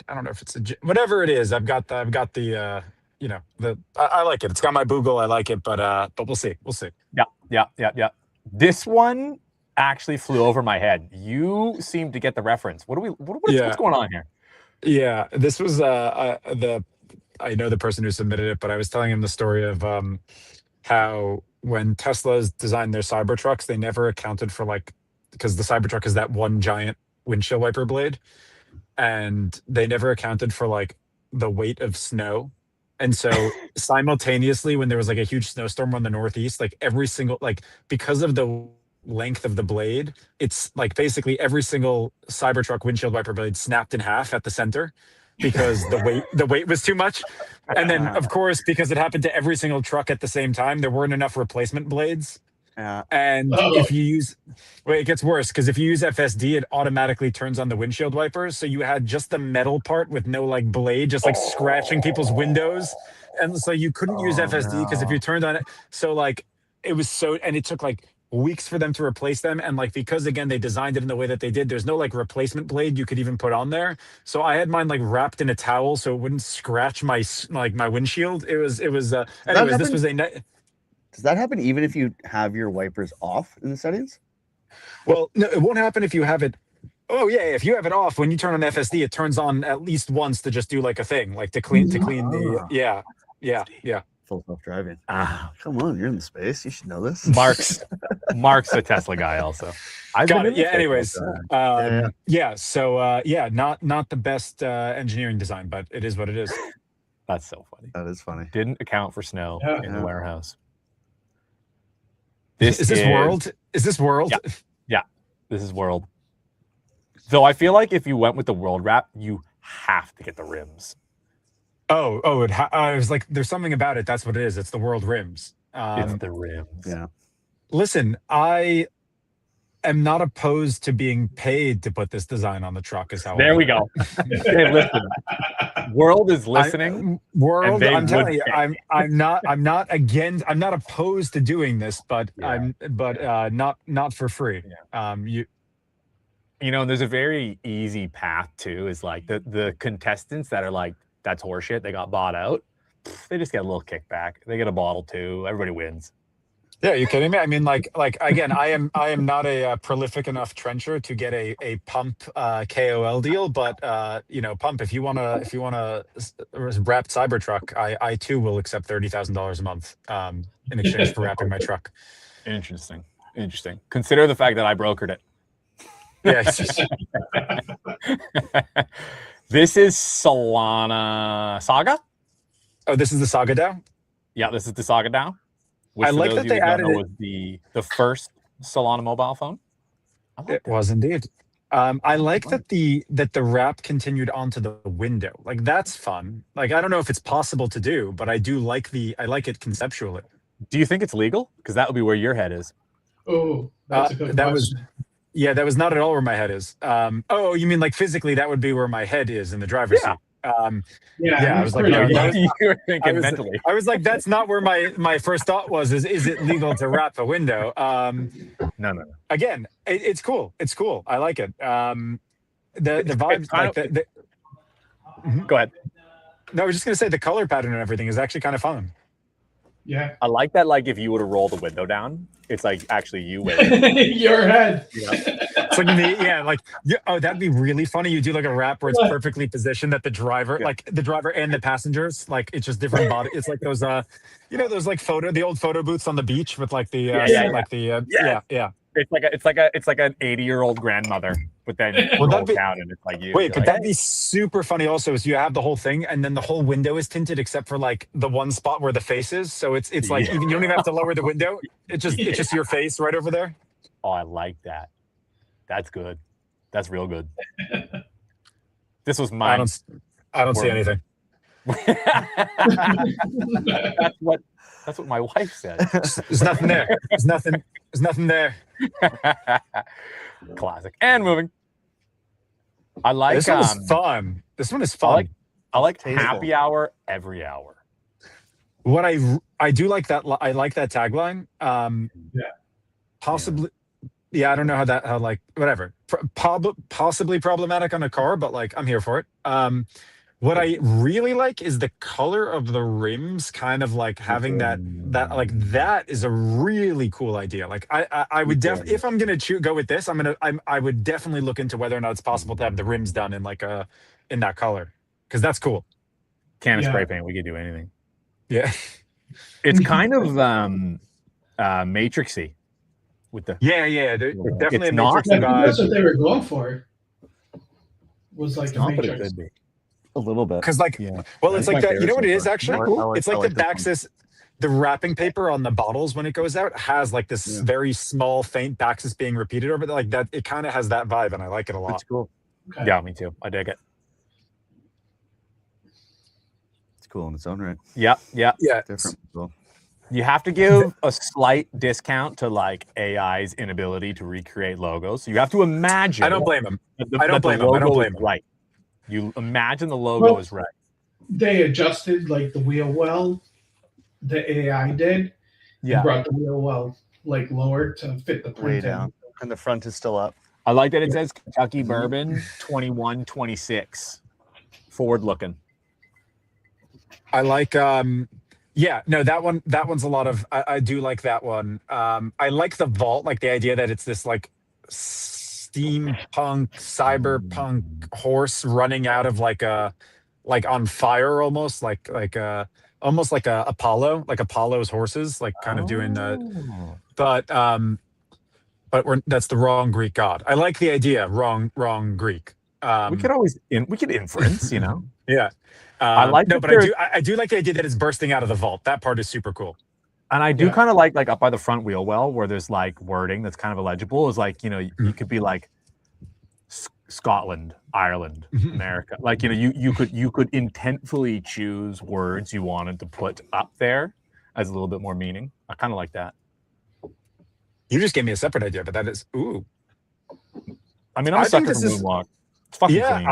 Speaker 3: I don't know if it's whatever it is. I've got the you know, I like it. It's got my Boogle. I like it, but we'll see.
Speaker 1: Yeah. This one actually flew over my head. You seem to get the reference. What's going on here?
Speaker 3: Yeah, this was I know the person who submitted it, but I was telling him the story of how when Tesla's designed their Cybertrucks, they never accounted for because the Cybertruck is that one giant windshield wiper blade, and they never accounted for the weight of snow. And so simultaneously, when there was a huge snowstorm on the Northeast, every single because of the length of the blade, it's basically every single Cybertruck windshield wiper blade snapped in half at the center because the weight was too much. And then of course, because it happened to every single truck at the same time, there weren't enough replacement blades. And if you use, it gets worse, because if you use FSD, it automatically turns on the windshield wipers. So you had just the metal part with no blade, just scratching people's windows. And so you couldn't use FSD because if you turned on it, so it was so, and it took weeks for them to replace them. And because again, they designed it in the way that they did, there's no replacement blade you could even put on there. So I had mine wrapped in a towel so it wouldn't scratch my my windshield. Anyways, this was
Speaker 2: Does that happen even if you have your wipers off in the settings?
Speaker 3: Well, no, it won't happen if you have it. Oh yeah, if you have it off, when you turn on FSD, it turns on at least once to just do a thing, to clean the yeah.
Speaker 2: Full self-driving. Come on, you're in the space. You should know this.
Speaker 1: Mark's a Tesla guy also.
Speaker 3: Got it. Yeah. Anyways, So not the best engineering design, but it is what it is.
Speaker 1: That's so funny.
Speaker 2: That is funny.
Speaker 1: Didn't account for snow in the warehouse.
Speaker 3: Is this World? Is this World?
Speaker 1: Yeah, this is World. Though I feel like if you went with the World wrap, you have to get the rims.
Speaker 3: I was there's something about it. That's what it is. It's the World rims.
Speaker 1: It's the rims.
Speaker 2: Yeah.
Speaker 3: Listen, I am not opposed to being paid to put this design on the truck.
Speaker 1: There we go. Hey, listen. World is listening.
Speaker 3: World, I'm telling you, I'm not opposed to doing this, but not for free.
Speaker 1: Yeah. You know, there's a very easy path too. Is the contestants that are that's horseshit. They got bought out. They just get a little kickback. They get a bottle too. Everybody wins.
Speaker 3: Yeah, you kidding me? I mean, again, I am not a prolific enough trencher to get a pump KOL deal, but pump, if you wanna wrap Cybertruck, I too will accept $30,000 a month in exchange for wrapping my truck.
Speaker 1: Interesting. Consider the fact that I brokered it.
Speaker 3: Yeah.
Speaker 1: This is Solana Saga.
Speaker 3: Oh, this is the Saga DAO?
Speaker 1: Yeah, this is the Saga DAO. Which
Speaker 3: I like that they added it.
Speaker 1: Was the first Solana mobile phone.
Speaker 3: It was indeed. I like that the wrap continued onto the window. That's fun. I don't know if it's possible to do, but I do like it conceptually.
Speaker 1: Do you think it's legal? Because that would be where your head is.
Speaker 4: Oh, that's a good question.
Speaker 3: That was not at all where my head is. Oh, you mean physically that would be where my head is in the driver's seat. I was like, no,
Speaker 1: you were thinking mentally.
Speaker 3: I was like, that's not where my first thought was. Is it legal to wrap a window?
Speaker 1: No.
Speaker 3: Again, it's cool. It's cool. I like it. The vibes
Speaker 1: Go ahead.
Speaker 3: No, I was just gonna say the color pattern and everything is actually kind of fun.
Speaker 4: Yeah,
Speaker 1: I like that. If you were to roll the window down, it's actually you wearing
Speaker 4: your head.
Speaker 3: It's that'd be really funny. You do a wrap where it's perfectly positioned that the driver, the driver and the passengers, it's just different body. It's those, those the old photo booths on the beach with
Speaker 1: It's like an 80-year-old grandmother, but then rolls down and it's you.
Speaker 3: Wait, but that'd be super funny. Also, is you have the whole thing, and then the whole window is tinted except for the one spot where the face is. So it's even you don't even have to lower the window. It's just your face right over there.
Speaker 1: Oh, I like that. That's good. That's real good. This was mine.
Speaker 3: I don't see anything.
Speaker 1: That's what my wife said.
Speaker 3: There's nothing there. There's nothing there.
Speaker 1: Classic. And moving. I like
Speaker 3: this one is fun. This one is fun.
Speaker 1: I like happy hour every hour.
Speaker 3: What I do like that. I like that tagline.
Speaker 4: Yeah.
Speaker 3: Possibly. Yeah, I don't know how like whatever. Possibly problematic on a car, but like I'm here for it. What I really like is the color of the rims, kind of like having that like that is a really cool idea. Like I would definitely, if I'm gonna go with this, I would definitely look into whether or not it's possible to have the rims done in like in that color, because that's cool.
Speaker 1: Can of spray paint, we could do anything.
Speaker 3: Yeah,
Speaker 1: it's kind of matrixy with the
Speaker 3: definitely
Speaker 1: it's
Speaker 3: a Matrix
Speaker 4: I think that's
Speaker 3: vibe.
Speaker 4: what they were going for. Was like
Speaker 1: it's
Speaker 4: a
Speaker 1: not, but it
Speaker 4: Matrix.
Speaker 1: could be.
Speaker 2: A little bit.
Speaker 3: Because like, well, it's
Speaker 2: That's
Speaker 3: like
Speaker 2: my
Speaker 3: that. You know what it
Speaker 2: favorite
Speaker 3: is
Speaker 2: so
Speaker 3: actually?
Speaker 2: far.
Speaker 3: It's
Speaker 2: I
Speaker 3: like
Speaker 2: like
Speaker 3: the
Speaker 2: this one.
Speaker 3: Baxis, the wrapping paper on the bottles when it goes out has like this very small, faint Baxis being repeated over there. Like that, it kind of has that vibe, and I like it a lot.
Speaker 2: It's cool.
Speaker 4: Okay.
Speaker 1: Yeah, me too. I dig it.
Speaker 2: It's cool in its own right.
Speaker 1: Yeah.
Speaker 2: Different. Cool.
Speaker 1: You have to give a slight discount to like AI's inability to recreate logos. So you have to imagine.
Speaker 3: I don't blame him.
Speaker 1: I don't blame him. Right. You imagine the logo is right.
Speaker 4: They adjusted like the wheel well. The AI did.
Speaker 1: Yeah.
Speaker 4: Brought the wheel well like lower to fit the
Speaker 2: Way
Speaker 4: print
Speaker 2: down, and the front is still up.
Speaker 1: I like that it says Kentucky Bourbon 2126. Forward looking.
Speaker 3: I like that one's a lot of I do like that one. I like the vault, like the idea that it's this like steampunk cyberpunk horse running out of like on fire, almost like almost like Apollo's horses, like kind of doing but that's the wrong Greek god. I like the idea. Wrong Greek.
Speaker 1: We could inference, you know.
Speaker 3: Yeah.
Speaker 1: I like
Speaker 3: no, but I do like the idea that it's bursting out of the vault. That part is super cool.
Speaker 1: And I do kind of like up by the front wheel well, where there's like wording that's kind of illegible. Is like, you know, you could be like Scotland, Ireland, America. Like, you know, you could intentfully choose words you wanted to put up there as a little bit more meaning. I kind of like that.
Speaker 3: You just gave me a separate idea, but that is
Speaker 1: I mean, I'm a sucker for moonwalk. It's fucking clean.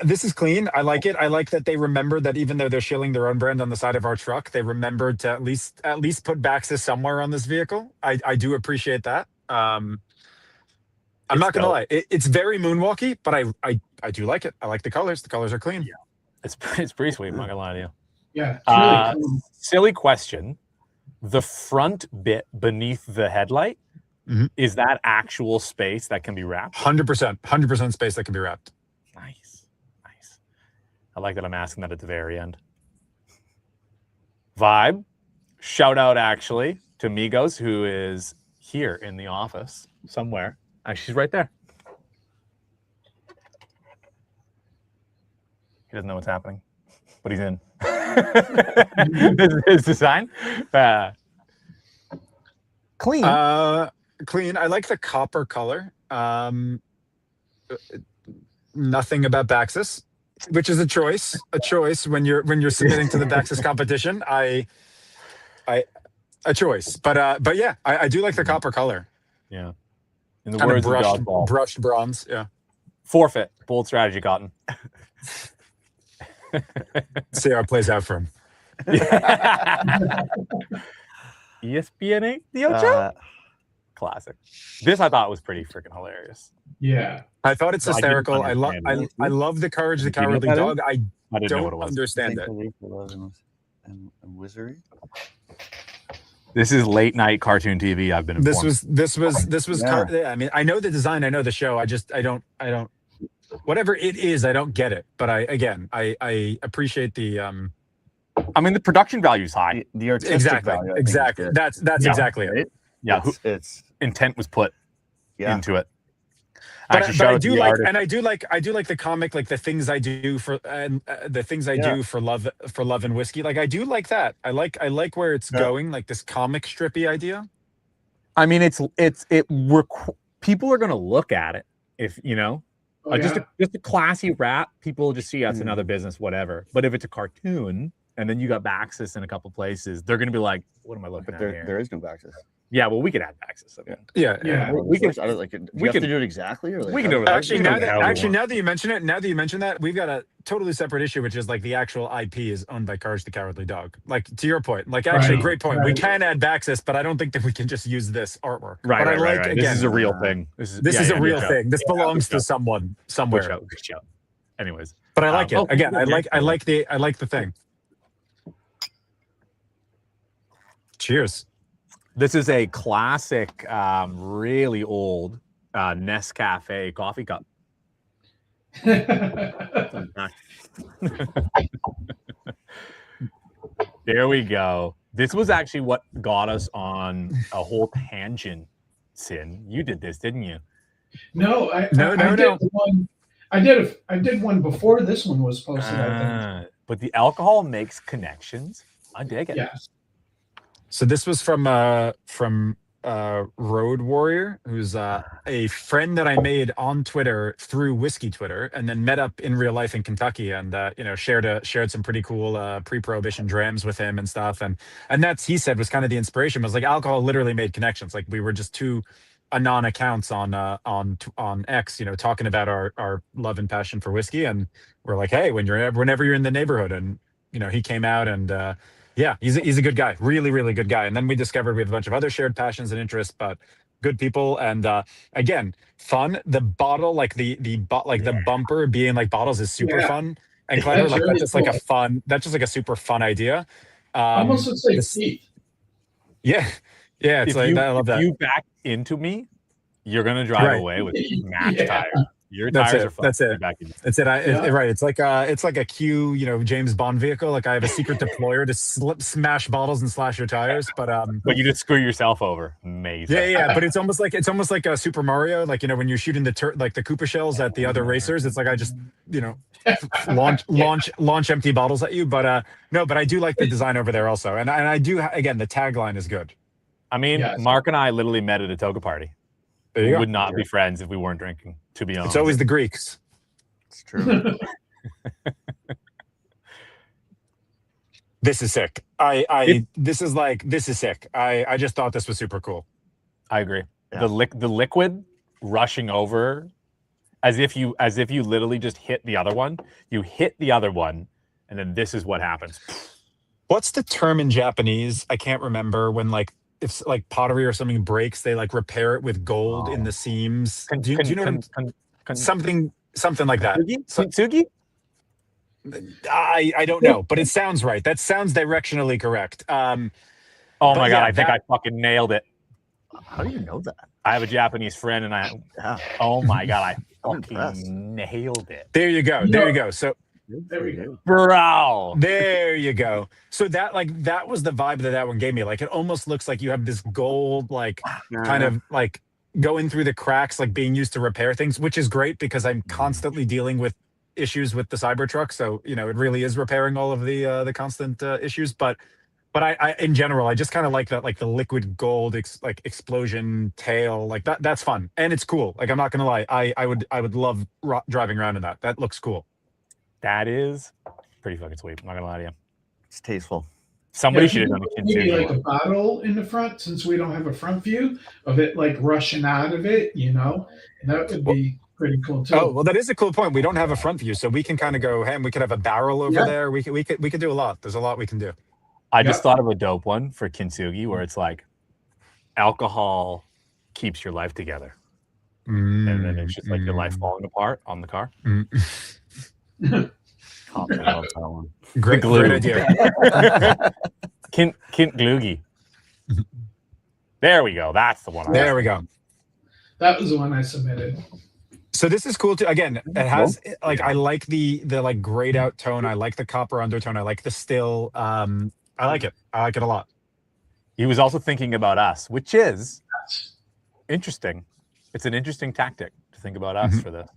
Speaker 3: This is clean. I like it. I like that they remember that even though they're shilling their own brand on the side of our truck, they remembered to at least put Baxis somewhere on this vehicle. I do appreciate that. I'm not gonna lie, it's very moonwalky, but I do like it. I like the colors. The colors are clean.
Speaker 1: Yeah, it's pretty sweet. I'm not gonna lie to you.
Speaker 4: Yeah. It's really cool.
Speaker 1: Silly question. The front bit beneath the headlight, is that actual space that can be wrapped?
Speaker 3: 100% space that can be wrapped.
Speaker 1: Nice. I like that I'm asking that at the very end. Vibe. Shout out actually to Migos, who is here in the office somewhere. Actually, she's right there. He doesn't know what's happening, but he's in. His design. Clean.
Speaker 3: Clean. I like the copper color. Nothing about Baxis, which is a choice when you're submitting to the Baxis competition. A choice, but yeah, I do like the copper color.
Speaker 1: Yeah. In the
Speaker 3: kind
Speaker 1: words
Speaker 3: of brushed bronze. Yeah.
Speaker 1: Forfeit. Bold strategy, Cotton.
Speaker 3: See how it plays out for him.
Speaker 1: ESPN 8, the Ocho? Classic. This I thought was pretty freaking hilarious.
Speaker 4: Yeah.
Speaker 3: I thought it's hysterical. I love the Courage the Cowardly Dog. I don't understand it.
Speaker 2: And Wizardry.
Speaker 1: This is late night cartoon TV. I've been informed.
Speaker 3: This was. Yeah. I mean, I know the design. I know the show. I don't. Whatever it is, I don't get it. But I appreciate the.
Speaker 1: I mean, the production value is high.
Speaker 2: The artistic value.
Speaker 3: Exactly. That's exactly it.
Speaker 1: Yeah.
Speaker 2: It's
Speaker 1: intent was put into it.
Speaker 3: But I do like the comic, like the things I do for do for love and whiskey. Like I do like that. I like where it's going, like this comic strippy idea.
Speaker 1: I mean, people are gonna look at it if you know, just a classy rap. People just see it's another business, whatever. But if it's a cartoon and then you got Baxis in a couple places, they're gonna be like, "What am I looking at here?"
Speaker 2: There is no Baxis.
Speaker 1: Yeah, well, we could add access. I mean,
Speaker 4: Yeah.
Speaker 2: We can. I don't like. Do you have to do it exactly, or like,
Speaker 1: we can
Speaker 2: how-
Speaker 1: do it.
Speaker 3: Actually,
Speaker 1: we can do it however we want.
Speaker 3: now that you mention that, we've got a totally separate issue, which is like the actual IP is owned by Courage the Cowardly Dog. Like to your point, like actually,
Speaker 4: Right,
Speaker 3: great point. We
Speaker 4: right.
Speaker 3: can add access, but I don't think that we can just use this artwork.
Speaker 1: Right,
Speaker 3: But
Speaker 1: right,
Speaker 3: I like
Speaker 1: right.
Speaker 3: again,
Speaker 1: This is a real thing. This is
Speaker 3: a real
Speaker 1: good show.
Speaker 3: thing. This belongs
Speaker 1: good
Speaker 3: to someone
Speaker 1: Good
Speaker 3: somewhere.
Speaker 1: show. Good show. Anyways,
Speaker 3: But I like it.
Speaker 1: oh,
Speaker 3: Again,
Speaker 1: yeah,
Speaker 3: I like the thing. Cheers.
Speaker 1: this is a classic, really old Nescafe coffee cup. There we go. This was actually what got us on a whole tangent. Sin, you did this, didn't you?
Speaker 4: No, I
Speaker 3: No.
Speaker 4: did one. I did one before this one was posted. I think.
Speaker 1: But the alcohol makes connections. I dig it.
Speaker 4: Yes.
Speaker 3: So this was from Road Warrior, who's a friend that I made on Twitter through Whiskey Twitter, and then met up in real life in Kentucky, and shared some pretty cool pre-prohibition drams with him and stuff, and that's, he said, was kind of the inspiration. Was like alcohol literally made connections. Like we were just two anon accounts on X, talking about our love and passion for whiskey, and we're like, hey, whenever you're in the neighborhood, and he came out and. Yeah, he's a good guy, really, really good guy. And then we discovered we have a bunch of other shared passions and interests, but good people. And again, fun. The bottle, like the bumper being like bottles is super fun and clever.
Speaker 4: That's
Speaker 3: Like
Speaker 4: really
Speaker 3: that's just
Speaker 4: cool.
Speaker 3: that's just like a super fun idea.
Speaker 4: Almost looks like teeth.
Speaker 3: Yeah, it's
Speaker 1: If
Speaker 3: like
Speaker 1: you,
Speaker 3: I love
Speaker 1: if
Speaker 3: that.
Speaker 1: you back into me, you're gonna drive
Speaker 3: Right.
Speaker 1: away with match
Speaker 4: Yeah.
Speaker 1: tires. Your
Speaker 3: That's
Speaker 1: tires
Speaker 3: it.
Speaker 1: are fucked.
Speaker 3: That's it.
Speaker 1: You're back in.
Speaker 3: It's it.
Speaker 4: Yeah.
Speaker 3: Right. It's like a Q, James Bond vehicle. Like I have a secret deployer to smash bottles and slash your tires. But
Speaker 1: But you just screw yourself over. Amazing.
Speaker 3: yeah. But it's almost like a Super Mario. Like when you're shooting the Koopa shells at the other racers. It's like I just launch empty bottles at you. But no. But I do like the design over there also, and I do again. The tagline is good.
Speaker 1: I mean,
Speaker 4: Yes.
Speaker 1: Mark and I literally met at a toga party.
Speaker 3: There you
Speaker 1: We
Speaker 3: go.
Speaker 1: would not be friends if we weren't drinking, to be honest.
Speaker 3: It's always the Greeks.
Speaker 2: It's true.
Speaker 3: This is sick. This is sick. I just thought this was super cool.
Speaker 1: I agree.
Speaker 2: Yeah.
Speaker 1: The liquid rushing over as if you literally just hit the other one. You hit the other one, and then this is what happens.
Speaker 3: What's the term in Japanese? I can't remember when if pottery or something breaks, they repair it with gold in the seams. Do you know something like that?
Speaker 1: Kintsugi?
Speaker 3: I don't know, but it sounds right. That sounds directionally correct.
Speaker 1: Oh my
Speaker 3: But
Speaker 1: god,
Speaker 3: yeah,
Speaker 1: I think I fucking nailed it.
Speaker 2: How do you know that?
Speaker 1: I have a Japanese friend, and
Speaker 2: Yeah.
Speaker 1: oh my god, I
Speaker 2: I'm impressed.
Speaker 1: fucking nailed it.
Speaker 3: There you go. There you go. So
Speaker 4: There we go.
Speaker 1: Bro.
Speaker 3: there you go. So that was the vibe that one gave me. Like it almost looks like you have this gold kind of going through the cracks, being used to repair things, which is great because I'm constantly dealing with issues with the Cybertruck. So it really is repairing all of the constant issues. But I in general, I just kind of like that, the liquid gold explosion tail, that. That's fun and it's cool. I'm not gonna lie, I would love driving around in that. That looks cool.
Speaker 1: That is pretty fucking sweet. I'm not gonna lie to you.
Speaker 2: It's tasteful.
Speaker 1: Somebody
Speaker 4: Yeah,
Speaker 1: should have done a
Speaker 4: maybe
Speaker 1: Kintsugi
Speaker 4: a
Speaker 1: one.
Speaker 4: bottle in the front, since we don't have a front view of it rushing out of it, and that would be pretty cool too.
Speaker 3: Oh well, that is a cool point. We don't have a front view, so we can kind of go. Hey, we could have a barrel over
Speaker 4: Yeah.
Speaker 3: there. We could do a lot. There's a lot we can do.
Speaker 1: I just thought of a dope one for Kintsugi where it's alcohol keeps your life together. And then it's just your life falling apart on the car.
Speaker 2: Confident about that one.
Speaker 3: Great idea.
Speaker 1: Kint Gloogie. There we go. That's the one.
Speaker 3: There we go.
Speaker 4: That was the one I submitted.
Speaker 3: So this is cool too. Again, it has I like the grayed out tone. I like the copper undertone. I like the still. I like it. I like it a lot.
Speaker 1: He was also thinking about us, which is interesting. It's an interesting tactic to think about us for this.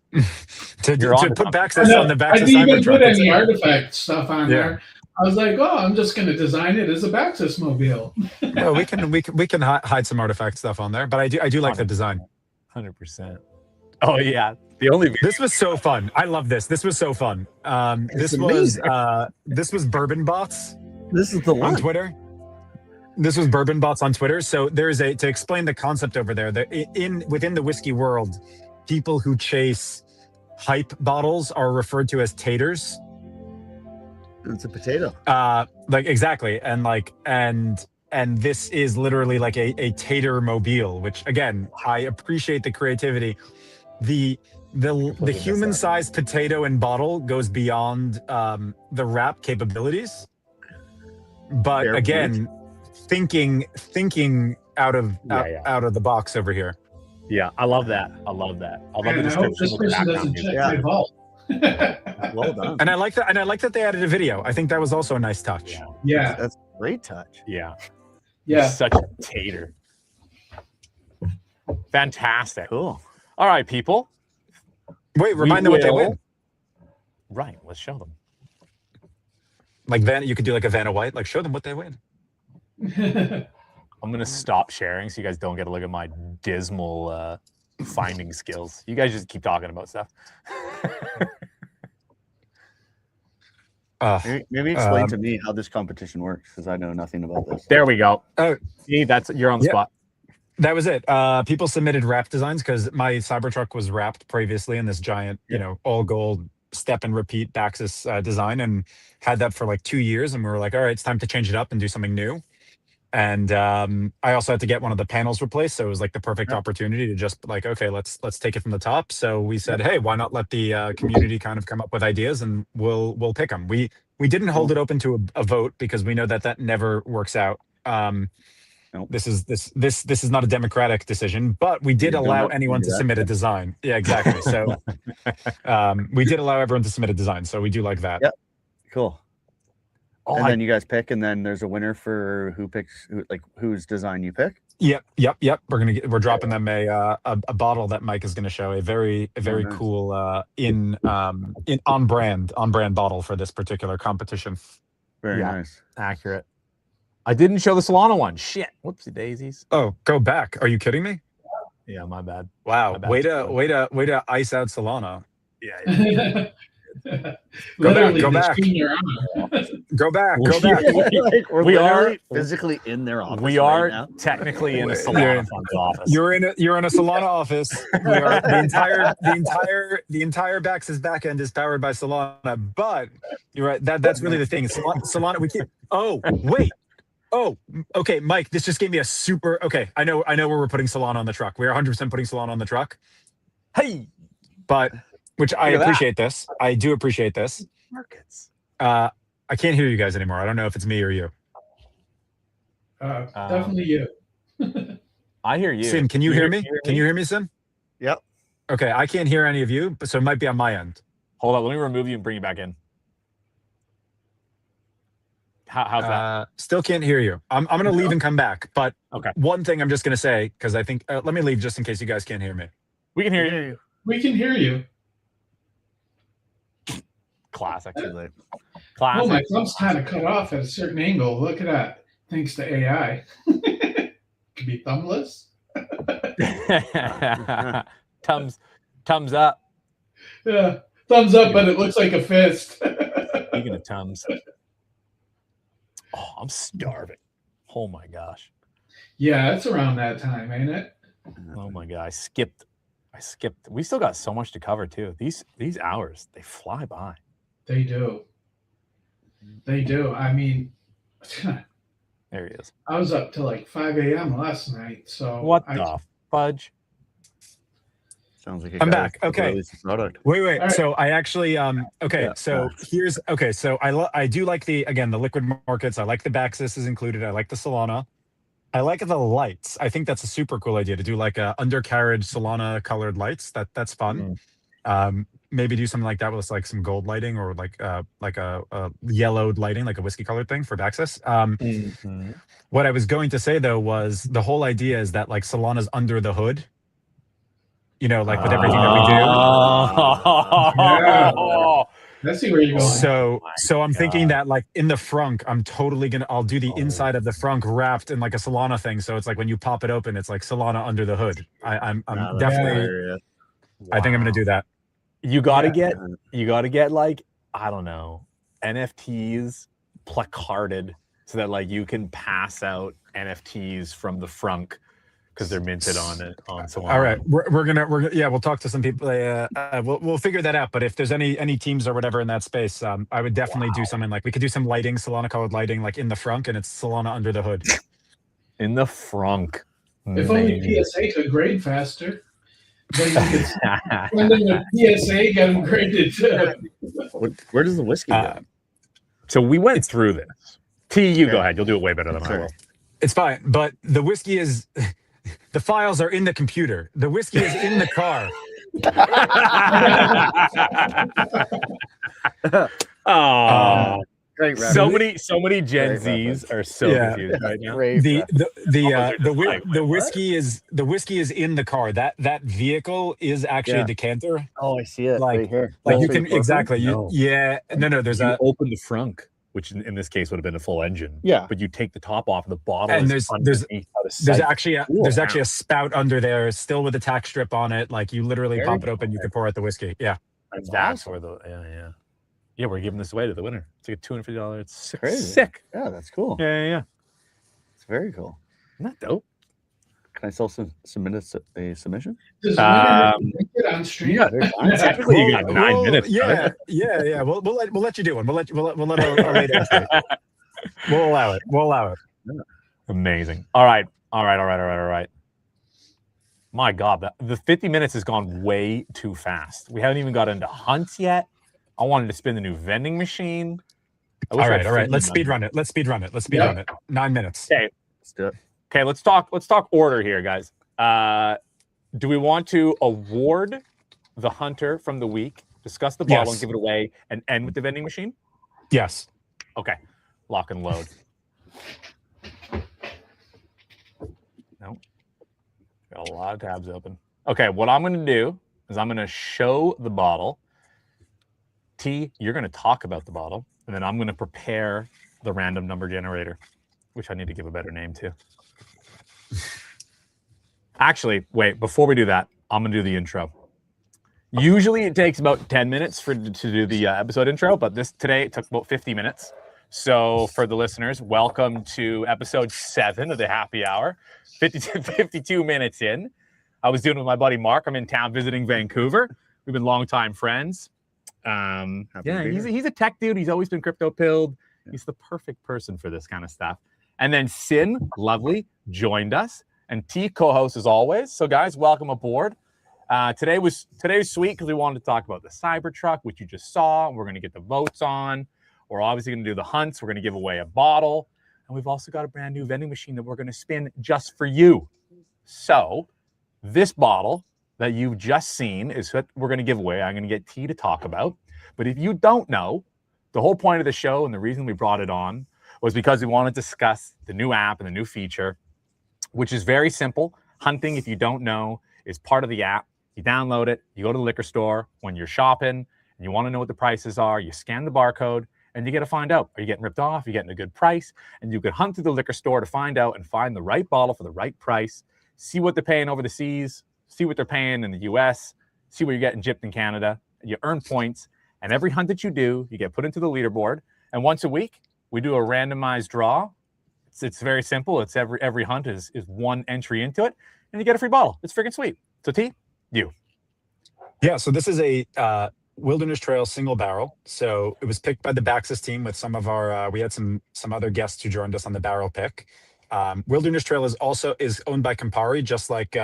Speaker 3: to put backs on the
Speaker 4: I
Speaker 3: backs of
Speaker 4: didn't even put
Speaker 3: Cybertruck.
Speaker 4: any artifact stuff on there. I was like, oh, I'm just going to design it as a Baxis mobile.
Speaker 3: No, we can hide some artifact stuff on there, but I do like the design.
Speaker 1: 100%. Oh yeah. The only
Speaker 3: This was so fun. I love this. This was so fun. This was Bourbon Bots
Speaker 2: This is the
Speaker 3: on
Speaker 2: one.
Speaker 3: Twitter. This was Bourbon Bots on Twitter. So there's to explain the concept over there. Within the whiskey world, people who chase hype bottles are referred to as taters.
Speaker 2: It's a potato.
Speaker 3: Like exactly, and this is literally like a tater mobile, which again, I appreciate the creativity. The human-sized potato in bottle goes beyond the wrap capabilities, but
Speaker 2: Fair
Speaker 3: again, thinking out of the box over here.
Speaker 1: Yeah, I love that. I love the
Speaker 4: Man, I hope
Speaker 1: description.
Speaker 4: this
Speaker 1: with the
Speaker 4: person
Speaker 1: background
Speaker 4: doesn't
Speaker 1: music.
Speaker 4: check my vault.
Speaker 2: Well done.
Speaker 3: And I like that. And I like that they added a video. I think that was also a nice touch.
Speaker 4: Yeah,
Speaker 2: That's a great touch.
Speaker 1: Yeah.
Speaker 4: yeah.
Speaker 1: Such a tater. Fantastic.
Speaker 2: Cool.
Speaker 1: All right, people.
Speaker 3: Wait, remind them what they
Speaker 1: will-
Speaker 3: win.
Speaker 1: Right. Let's show them.
Speaker 3: Like you could do like a Vanna White. Like show them what they win.
Speaker 1: I'm going to stop sharing so you guys don't get a look at my dismal finding skills. You guys just keep talking about stuff.
Speaker 2: Maybe explain to me how this competition works, because I know nothing about this.
Speaker 1: There we go.
Speaker 3: Oh.
Speaker 1: See, you're on the
Speaker 3: Yep.
Speaker 1: spot.
Speaker 3: That was it. People submitted wrap designs because my Cybertruck was wrapped previously in this giant, all gold step and repeat Baxis design, and had that for like 2 years. And we were like, all right, it's time to change it up and do something new. And I also had to get one of the panels replaced, so it was like the perfect opportunity to just like, okay, let's take it from the top. So we said, hey, why not let the community kind of come up with ideas, and we'll pick them. We didn't hold it open to a vote because we know that never works out.
Speaker 2: Nope.
Speaker 3: This is not a democratic decision, but we did allow anyone to submit a design. Yeah, exactly. So we did allow everyone to submit a design, so we do like that.
Speaker 2: Yep. Cool. And then you guys pick, and then there's a winner for whose design you pick.
Speaker 3: Yep. We're dropping them a bottle that Mike is going to show, a very
Speaker 2: nice.
Speaker 3: cool on brand bottle for this particular competition.
Speaker 2: Very
Speaker 1: Yeah.
Speaker 2: nice.
Speaker 1: Accurate. I didn't show the Solana one. Shit. Whoopsie daisies.
Speaker 3: Oh, go back. Are you kidding me?
Speaker 1: Yeah, my bad.
Speaker 3: Wow.
Speaker 1: My bad.
Speaker 3: Way to ice out Solana.
Speaker 1: Yeah.
Speaker 4: Literally
Speaker 3: go
Speaker 4: the
Speaker 3: back.
Speaker 4: senior honor.
Speaker 3: Go back.
Speaker 2: Like, we're
Speaker 1: We are-
Speaker 2: literally physically in their office.
Speaker 1: We
Speaker 2: right
Speaker 1: are
Speaker 2: now.
Speaker 1: technically in a
Speaker 3: You're
Speaker 1: Solana
Speaker 3: in-
Speaker 1: fund's office.
Speaker 3: You're in a Solana office. We are, the entire Bax's backend is powered by Solana. But you're right. That's really the thing. Solana. We keep. Oh wait. Oh, okay, Mike. This just gave me a super. Okay, I know where we're putting Solana on the truck. We're 100% putting Solana on the truck.
Speaker 1: Hey,
Speaker 3: But which I
Speaker 1: Look at that.
Speaker 3: appreciate this. I do appreciate this.
Speaker 1: markets.
Speaker 3: I can't hear you guys anymore. I don't know if it's me or you.
Speaker 4: Definitely you.
Speaker 1: I hear you.
Speaker 3: Sim, can you hear me? Can you hear me, Sim?
Speaker 2: Yep.
Speaker 3: Okay, I can't hear any of you, but so it might be on my end.
Speaker 1: Hold on. Let me remove you and bring you back in. How's that?
Speaker 3: Still can't hear you. I'm going to leave and come back. But
Speaker 1: Okay.
Speaker 3: one thing I'm just going to say, because I think, let me leave just in case you guys can't hear me.
Speaker 1: We can hear you.
Speaker 4: We can hear you.
Speaker 1: Classic.
Speaker 2: Too late.
Speaker 1: Classic.
Speaker 4: Oh, my thumb's kind of cut off at a certain angle. Look at that. Thanks to AI. Could be thumbless.
Speaker 1: Tums up.
Speaker 4: Yeah. Thumbs up, but it looks like a fist.
Speaker 1: Speaking of Tums. Oh, I'm starving. Oh my gosh.
Speaker 4: Yeah, it's around that time, ain't it?
Speaker 1: Oh my god. I skipped. We still got so much to cover too. These hours, they fly by.
Speaker 4: They do. They do. I mean,
Speaker 1: There he is.
Speaker 4: I was up till like 5 a.m. last night. So
Speaker 1: What the fudge?
Speaker 2: Sounds like
Speaker 3: I'm back. Okay.
Speaker 2: Release the product.
Speaker 3: Wait.
Speaker 4: All right.
Speaker 3: So I actually, okay.
Speaker 2: Yeah.
Speaker 3: So here's, okay. So I do like the liquid markets. I like the Baxis is included. I like the Solana. I like the lights. I think that's a super cool idea to do like a undercarriage Solana colored lights. That's fun. Maybe do something like that with like some gold lighting or like a yellowed lighting, like a whiskey colored thing for Baxis. What I was going to say though was the whole idea is that like Solana's under the hood. You know, like with everything that we do.
Speaker 4: Yeah. Let's see where you're going.
Speaker 3: So I'm thinking that like in the frunk, I'll do the inside of the frunk wrapped in like a Solana thing. So it's like when you pop it open, it's like Solana under the hood. I'm definitely, I think I'm going to do that.
Speaker 1: You gotta get like, I don't know, NFTs placarded so that like you can pass out NFTs from the frunk because they're minted on Solana.
Speaker 3: All right, we're gonna we'll talk to some people. We'll figure that out. But if there's any teams or whatever in that space, I would definitely do something like we could do some lighting, Solana colored lighting, like in the frunk, and it's Solana under the hood.
Speaker 1: In the frunk.
Speaker 4: If only PSA could grade faster. Then you could send them a PSA, get them graded too.
Speaker 2: Where does the whiskey go?
Speaker 1: So we went through this. T, you go ahead. You'll do it way better than I will.
Speaker 3: It's fine, but the whiskey is the files are in the computer. The whiskey is in the car.
Speaker 1: Oh,
Speaker 2: Great
Speaker 1: so many Gen Zs are so confused right now.
Speaker 3: The whiskey is in the car. That vehicle is actually a decanter.
Speaker 2: Oh, I see it right here.
Speaker 3: Like you can exactly. No. There's
Speaker 1: you open the frunk, which in this case would have been a full engine.
Speaker 2: Yeah.
Speaker 1: But you take the top off of the bottle,
Speaker 3: and there's actually a spout under there, still with a tack strip on it. Like you literally pop it open, you can pour out the whiskey. Yeah.
Speaker 1: That's where yeah, we're giving this away to the winner. It's like a $250. It's
Speaker 2: crazy.
Speaker 1: Sick.
Speaker 2: Yeah, that's cool.
Speaker 1: Yeah.
Speaker 2: It's very cool.
Speaker 1: Isn't that dope?
Speaker 2: Can I still submit a submission?
Speaker 4: Does the winner get on stream?
Speaker 1: Technically, you got 9 minutes.
Speaker 3: Yeah. We'll let you do one. We'll let our lady answer it. We'll allow it.
Speaker 2: Yeah.
Speaker 1: Amazing. All right. My God, the 50 minutes has gone way too fast. We haven't even got into hunts yet. I wanted to spin the new vending machine.
Speaker 3: All right. Let's speed run it. 9 minutes.
Speaker 1: Okay.
Speaker 2: Let's do it.
Speaker 1: Okay, let's talk order here, guys. Do we want to award the hunter from the week, discuss the bottle and give it away, and end with the vending machine?
Speaker 3: Yes.
Speaker 1: Okay. Lock and load. No. Got a lot of tabs open. Okay, what I'm going to do is I'm going to show the bottle. T, you're going to talk about the bottle, and then I'm going to prepare the random number generator, which I need to give a better name to. Actually, wait, before we do that, I'm going to do the intro. Usually it takes about 10 minutes to do the episode intro, but today it took about 50 minutes. So for the listeners, welcome to episode 7 of the Happy Hour, 52 minutes in. I was doing it with my buddy Mark. I'm in town visiting Vancouver. We've been longtime friends. He's a tech dude. He's always been crypto pilled. He's the perfect person for this kind of stuff. And then Sin, lovely, joined us, and T co-host as always. So guys, welcome aboard. Today was sweet because we wanted to talk about the Cybertruck, which you just saw. We're going to get the votes on. We're obviously going to do the hunts. We're going to give away a bottle, and we've also got a brand new vending machine that we're going to spin just for you. So this bottle that you've just seen is what we're going to give away. I'm going to get T to talk about. But if you don't know, the whole point of the show and the reason we brought it on was because we want to discuss the new app and the new feature, which is very simple. Hunting, if you don't know, is part of the app. You download it, you go to the liquor store when you're shopping, and you want to know what the prices are, you scan the barcode, and you get to find out, are you getting ripped off? Are you getting a good price? And you could hunt through the liquor store to find out and find the right bottle for the right price, see what they're paying over the seas, see what they're paying in the US, see what you're getting gypped in Canada. You earn points, and every hunt that you do, you get put into the leaderboard. And once a week, we do a randomized draw. It's very simple. It's every hunt is one entry into it, and you get a free bottle. It's freaking sweet. So T, you.
Speaker 3: Yeah, so this is a Wilderness Trail single barrel. So it was picked by the Baxis team with some of our, we had some other guests who joined us on the barrel pick. Wilderness Trail is owned by Campari, just like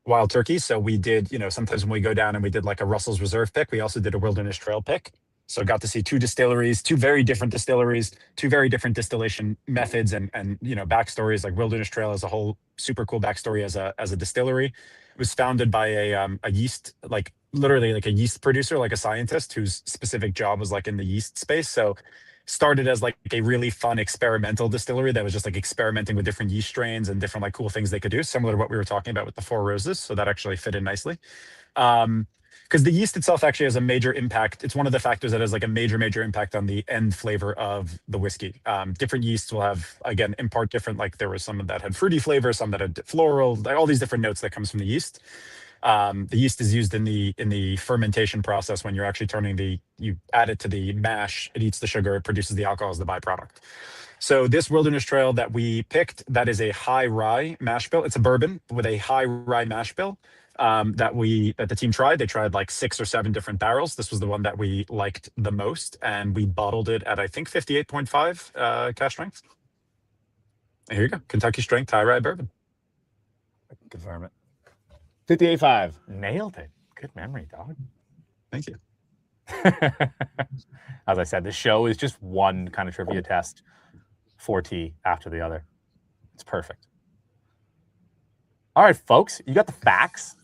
Speaker 3: Wild Turkey. So we did, sometimes when we go down and we did like a Russell's Reserve pick, we also did a Wilderness Trail pick. So got to see two distilleries, two very different distilleries, two very different distillation methods and backstories. Like Wilderness Trail has a whole super cool backstory as a distillery. It was founded by a yeast, like literally like a yeast producer, like a scientist whose specific job was like in the yeast space. So started as like a really fun experimental distillery that was just like experimenting with different yeast strains and different like cool things they could do, similar to what we were talking about with the Four Roses. So that actually fit in nicely. Because the yeast itself actually has a major impact. It's one of the factors that has like a major impact on the end flavor of the whiskey. Different yeasts will have, again, impart different, like there was some that had fruity flavor, some that had floral, like all these different notes that comes from the yeast. The yeast is used in the fermentation process when you're actually you add it to the mash. It eats the sugar. It produces the alcohol as the byproduct. So this wilderness trail that we picked, that is a high rye mash bill. It's a bourbon with a high rye mash bill that the team tried. They tried like 6 or 7 different barrels. This was the one that we liked the most, and we bottled it at I think 58.5 cash strength. And here you go, Kentucky strength high rye bourbon.
Speaker 1: Confirm it. 58.5. Nailed it. Good memory, dog.
Speaker 3: Thank you.
Speaker 1: As I said, the show is just one kind of trivia test, 4T after the other. It's perfect. All right, folks, you got the facts.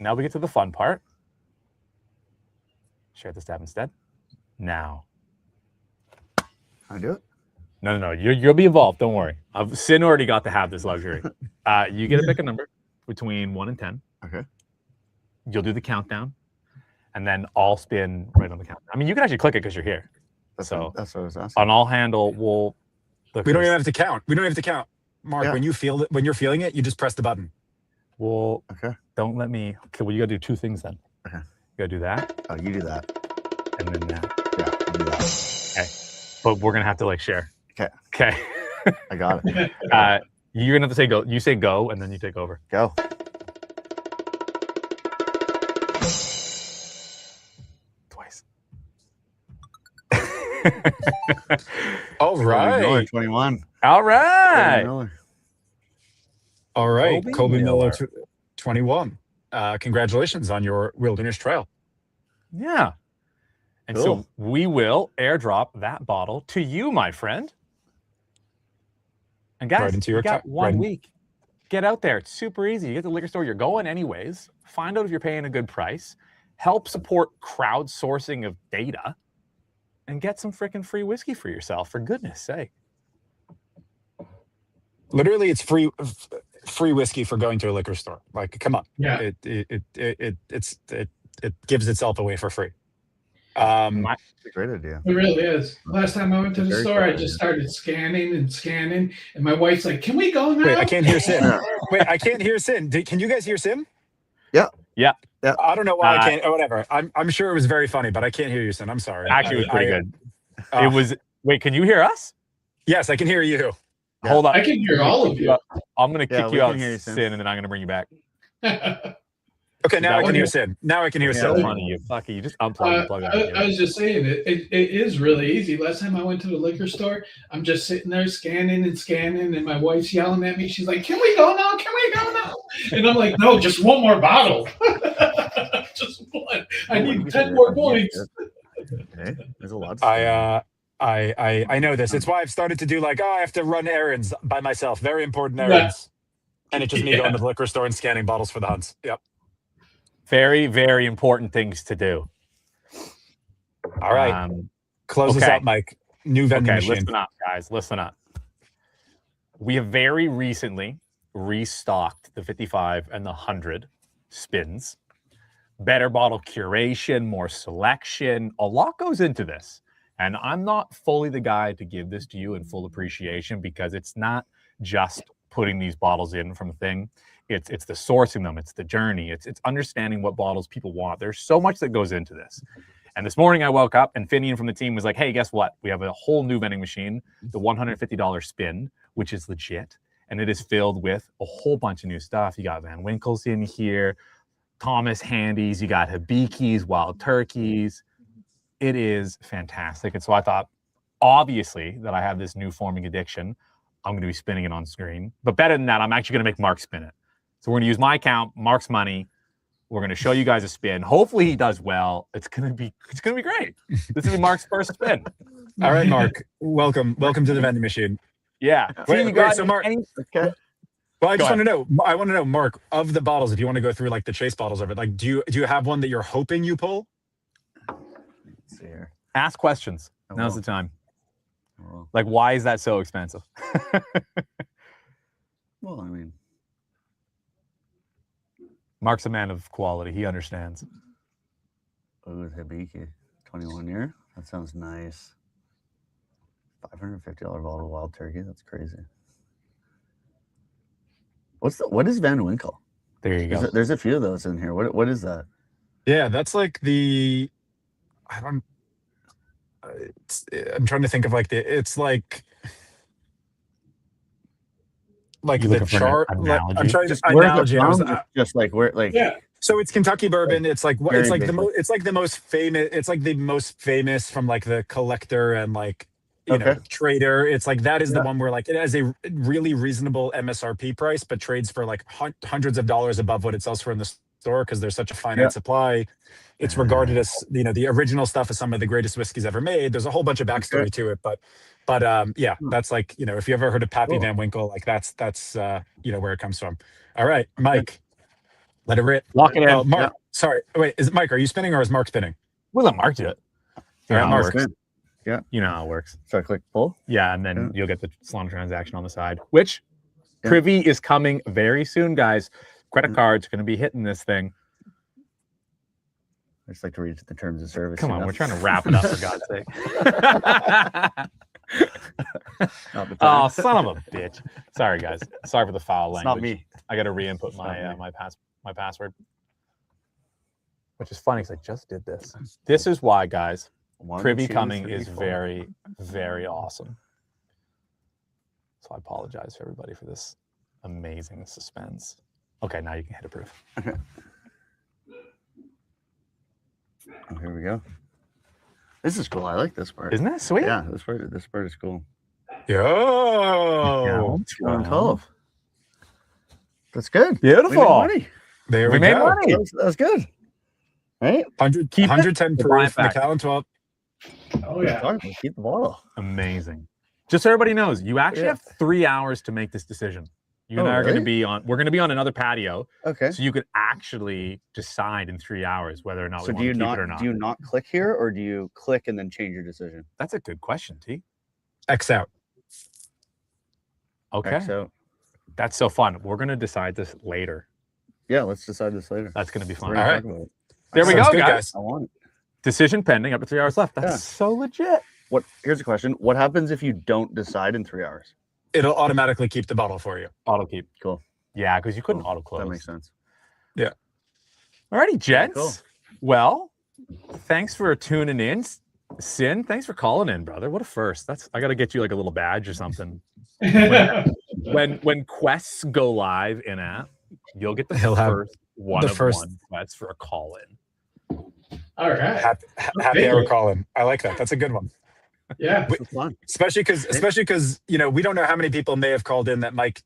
Speaker 1: Now we get to the fun part. Share this tab instead. Now.
Speaker 2: I do it.
Speaker 1: No. You'll be involved. Don't worry. Sin already got to have this luxury. You get to pick a number between 1 and 10.
Speaker 2: Okay.
Speaker 1: You'll do the countdown, and then I'll spin right on the countdown. I mean, you can actually click it because you're here.
Speaker 2: That's
Speaker 1: So
Speaker 2: what I was asking.
Speaker 1: on all handle, we'll.
Speaker 3: We don't even have to count. Mark,
Speaker 2: Yeah.
Speaker 3: when you're feeling it, you just press the button.
Speaker 1: Well,
Speaker 2: Okay.
Speaker 1: don't let me. Okay, well, you got to do 2 things then.
Speaker 2: Okay.
Speaker 1: You got to do that,
Speaker 2: Oh, you do that.
Speaker 1: and then that.
Speaker 2: Yeah, I'll do that.
Speaker 1: Okay. But we're going to have to, like, share.
Speaker 2: Okay.
Speaker 1: Okay.
Speaker 2: I got it.
Speaker 1: You're going to have to say go. You say go, and then you take over.
Speaker 2: Go.
Speaker 1: Twice.
Speaker 3: All right.
Speaker 2: 21.
Speaker 1: All right.
Speaker 3: All right.
Speaker 1: Kobe
Speaker 3: Kobe Miller,
Speaker 1: Miller.
Speaker 3: 21. Congratulations on your wilderness trail.
Speaker 1: Yeah. And
Speaker 2: Cool.
Speaker 1: so we will airdrop that bottle to you, my friend. And guys,
Speaker 3: Right into
Speaker 1: you
Speaker 3: your
Speaker 1: got
Speaker 3: account.
Speaker 1: 1
Speaker 3: Right in-
Speaker 1: week. Get out there. It's super easy. You get to the liquor store. You're going anyways. Find out if you're paying a good price. Help support crowdsourcing of data. And get some freaking free whiskey for yourself, for goodness sake.
Speaker 3: Literally, it's free whiskey for going to a liquor store. Like, come on.
Speaker 4: Yeah.
Speaker 3: It gives itself away for free.
Speaker 1: My-
Speaker 2: It's a great idea.
Speaker 4: It really is. Last time I went to the
Speaker 2: Very
Speaker 4: store, I
Speaker 2: cool.
Speaker 4: just started scanning, and my wife's like, "Can we go now?"
Speaker 3: Wait, I can't hear Sin.
Speaker 2: Yeah.
Speaker 3: Wait, I can't hear Sin. Can you guys hear Sin?
Speaker 2: Yeah.
Speaker 1: Yeah.
Speaker 2: Yeah.
Speaker 3: I don't know why I can't. Whatever. I'm sure it was very funny, but I can't hear you, Sin. I'm sorry.
Speaker 1: Actually, it was pretty good.
Speaker 3: Oh.
Speaker 1: It was. Wait, can you hear us?
Speaker 3: Yes, I can hear you.
Speaker 2: Yeah.
Speaker 1: Hold on.
Speaker 4: I can hear all of you.
Speaker 1: I'm going to
Speaker 2: Yeah,
Speaker 1: kick
Speaker 2: we
Speaker 1: you
Speaker 2: can
Speaker 1: out,
Speaker 2: hear you, Sin.
Speaker 1: Sin, and then I'm going to bring you back.
Speaker 3: Okay, now I
Speaker 1: That
Speaker 3: can hear
Speaker 4: was-
Speaker 3: Sin. Now I can hear
Speaker 2: Yeah.
Speaker 1: So
Speaker 3: Sin.
Speaker 1: funny, you fucker. You just unplug and plug out.
Speaker 4: I was just saying it is really easy. Last time I went to the liquor store, I'm just sitting there scanning, and my wife's yelling at me. She's like, "Can we go now? Can we go now?" And I'm like, "No, just one more bottle. Just one. I need 10 more points."
Speaker 2: Okay. There's a lot. To
Speaker 3: I know this. It's why I've started to do like, I have to run errands by myself. Very important errands. And it's just me going to the liquor store and scanning bottles for the hunts. Yep.
Speaker 1: Very, very important things to do.
Speaker 3: All right. Close us
Speaker 1: okay.
Speaker 3: out, Mike. New vending machine.
Speaker 1: Listen up, guys. Listen up. We have very recently restocked the 55 and the 100 spins. Better bottle curation, more selection. A lot goes into this. And I'm not fully the guy to give this to you in full appreciation because it's not just putting these bottles in from a thing. It's the sourcing them. It's the journey. It's understanding what bottles people want. There's so much that goes into this. And this morning I woke up and Finian from the team was like, hey, guess what? We have a whole new vending machine, the $150 spin, which is legit. And it is filled with a whole bunch of new stuff. You got Van Winkles in here, Thomas Handies, you got Habikis, Wild Turkeys. It is fantastic. And so I thought, obviously, that I have this new forming addiction. I'm going to be spinning it on screen. But better than that, I'm actually going to make Mark spin it. So we're going to use my account, Mark's money. We're going to show you guys a spin. Hopefully he does well. It's going to be great. This is Mark's first spin.
Speaker 3: All right, Mark. Welcome to the vending machine.
Speaker 1: Yeah.
Speaker 3: Wait,
Speaker 1: you guys
Speaker 3: so Mark-
Speaker 2: Okay.
Speaker 3: Well, I
Speaker 1: Go
Speaker 3: just want to know. I want to know, Mark, of the bottles, if you want to go through like the chase bottles of it, like do you have one that you're hoping you pull?
Speaker 2: Let's see here.
Speaker 1: ask questions.
Speaker 2: I
Speaker 1: Now's
Speaker 2: will.
Speaker 1: the time.
Speaker 2: Well,
Speaker 1: Like, why is that so expensive?
Speaker 2: well, I mean,
Speaker 1: Mark's a man of quality. He understands.
Speaker 2: Oud Hibiki, 21 year. That sounds nice. $550 bottle of wild turkey. That's crazy. What is Van Winkle?
Speaker 1: There you go.
Speaker 2: There's a few of those in here. What is that?
Speaker 3: Yeah, that's like the. I don't. I'm trying to think of like it's like
Speaker 1: You
Speaker 3: the
Speaker 1: looking for an
Speaker 3: chart.
Speaker 1: analogy?
Speaker 3: I'm trying to
Speaker 2: Just where's
Speaker 3: analogy.
Speaker 2: it
Speaker 3: I was,
Speaker 2: from? Just like where, like
Speaker 4: Yeah.
Speaker 3: so it's Kentucky bourbon. It's like
Speaker 2: very
Speaker 3: it's like
Speaker 2: basic.
Speaker 3: it's like the most famous. It's like the most famous from like the collector and like you know
Speaker 2: Okay.
Speaker 3: trader. It's like that is the
Speaker 2: Yeah.
Speaker 3: one where like it has a really reasonable MSRP price, but trades for like hundreds of dollars above what it sells for in the store because there's such a finite
Speaker 2: Yeah.
Speaker 3: supply. It's regarded as the original stuff is some of the greatest whiskeys ever made. There's a whole bunch of backstory to it, but yeah, that's like if you ever heard of Pappy
Speaker 2: Cool.
Speaker 3: Van Winkle, like that's where it comes from. All right, Mike, let it rip.
Speaker 1: Lock it in.
Speaker 3: Oh, Mark, sorry, wait, is it Mike? Are you spinning or is Mark spinning?
Speaker 1: We'll let Mark do it. You know
Speaker 3: All right,
Speaker 1: how it
Speaker 3: Mark.
Speaker 1: works.
Speaker 2: Yeah.
Speaker 1: You know how it works.
Speaker 2: So I click pull.
Speaker 1: Yeah, and then
Speaker 2: Yeah.
Speaker 1: you'll get the salon transaction on the side, which
Speaker 2: Yeah.
Speaker 1: Privy is coming very soon, guys. Credit cards are going to be hitting this thing.
Speaker 2: I just like to read the terms of service.
Speaker 1: Come
Speaker 2: you
Speaker 1: on,
Speaker 2: know?
Speaker 1: we're trying to wrap it up for God's sake.
Speaker 2: Not the
Speaker 1: Oh,
Speaker 2: time.
Speaker 1: son of a bitch. Sorry, guys. Sorry for the foul
Speaker 2: It's
Speaker 1: language.
Speaker 2: not me.
Speaker 1: I got to re-input
Speaker 2: not
Speaker 1: my
Speaker 2: me.
Speaker 1: my password, which is funny because I just did this. This is why, guys,
Speaker 2: 1,
Speaker 1: Privy
Speaker 2: 2,
Speaker 1: coming
Speaker 2: 3,
Speaker 1: is
Speaker 2: 4.
Speaker 1: very, very awesome. So I apologize to everybody for this amazing suspense. Okay, now you can hit approve.
Speaker 2: Oh, here we go. This is cool. I like this part.
Speaker 1: Isn't that sweet?
Speaker 2: Yeah, this part is cool.
Speaker 3: Yo,
Speaker 2: 12. That's good.
Speaker 1: Beautiful.
Speaker 2: We made money.
Speaker 3: there
Speaker 1: We
Speaker 3: we
Speaker 1: made
Speaker 3: go.
Speaker 1: money.
Speaker 2: That was good. Right?
Speaker 3: 110
Speaker 1: We'll buy it
Speaker 3: proof,
Speaker 1: back.
Speaker 3: Macallan 12.
Speaker 4: Oh yeah.
Speaker 2: Sorry, we'll keep the bottle.
Speaker 1: Amazing. Just so everybody knows, you actually
Speaker 2: Yeah.
Speaker 1: have 3 hours to make this decision. You and
Speaker 2: Oh,
Speaker 1: I are going to
Speaker 2: really?
Speaker 1: be on. We're going to be on another patio,
Speaker 2: Okay.
Speaker 1: so you could actually decide in 3 hours whether or not
Speaker 2: So
Speaker 1: we
Speaker 2: do
Speaker 1: want
Speaker 2: you
Speaker 1: to keep
Speaker 2: not
Speaker 1: it or not.
Speaker 2: do you not click here, or do you click and then change your decision?
Speaker 1: That's a good question, T.
Speaker 3: X out.
Speaker 1: Okay,
Speaker 2: So
Speaker 1: that's so fun. We're going to decide this later.
Speaker 2: yeah, let's decide this later.
Speaker 1: That's going to be fun.
Speaker 2: We're
Speaker 3: All
Speaker 2: gonna
Speaker 3: right.
Speaker 2: talk about it.
Speaker 1: There we
Speaker 3: Sounds
Speaker 1: go,
Speaker 3: good,
Speaker 1: guys.
Speaker 2: I want it.
Speaker 1: Decision pending. Up to 3 hours left. That's
Speaker 2: Yeah.
Speaker 1: so legit.
Speaker 2: Here's a question. What happens if you don't decide in 3 hours?
Speaker 3: It'll automatically keep the bottle for you.
Speaker 1: Auto keep.
Speaker 2: Cool.
Speaker 1: Yeah, because you couldn't
Speaker 2: Cool.
Speaker 1: auto close.
Speaker 2: That makes sense.
Speaker 1: Alrighty, gents.
Speaker 2: cool.
Speaker 1: Well, thanks for tuning in. Sin, thanks for calling in, brother. What a first. I got to get you like a little badge or something. When quests go live in app, you'll get the
Speaker 3: He'll have
Speaker 1: first one
Speaker 3: the
Speaker 1: of
Speaker 3: first-
Speaker 1: one quest for a call in.
Speaker 4: All right.
Speaker 3: Happy hour call-in. I like that. That's a good one.
Speaker 4: Yeah.
Speaker 2: This was fun.
Speaker 3: Especially because we don't know how many people may have called in that Mike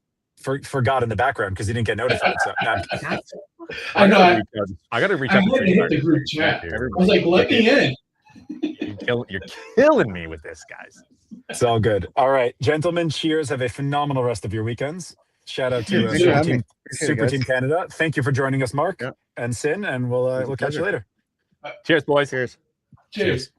Speaker 3: forgot in the background because he didn't get notified. So no,
Speaker 4: I know.
Speaker 1: I got to reach
Speaker 4: I
Speaker 1: out
Speaker 4: had to hit the group chat. I was like, let me in.
Speaker 1: You're killing me with this, guys.
Speaker 3: it's all good. All right, gentlemen, cheers. Have a phenomenal rest of your weekends. Shout out to
Speaker 2: Thanks for having me. Appreciate it,
Speaker 3: Super
Speaker 2: guys.
Speaker 3: Team Canada. Thank you for joining us, Mark
Speaker 2: Yeah.
Speaker 3: and Sin, and we'll catch you later.
Speaker 1: Cheers, boys.
Speaker 2: Cheers.
Speaker 4: Cheers.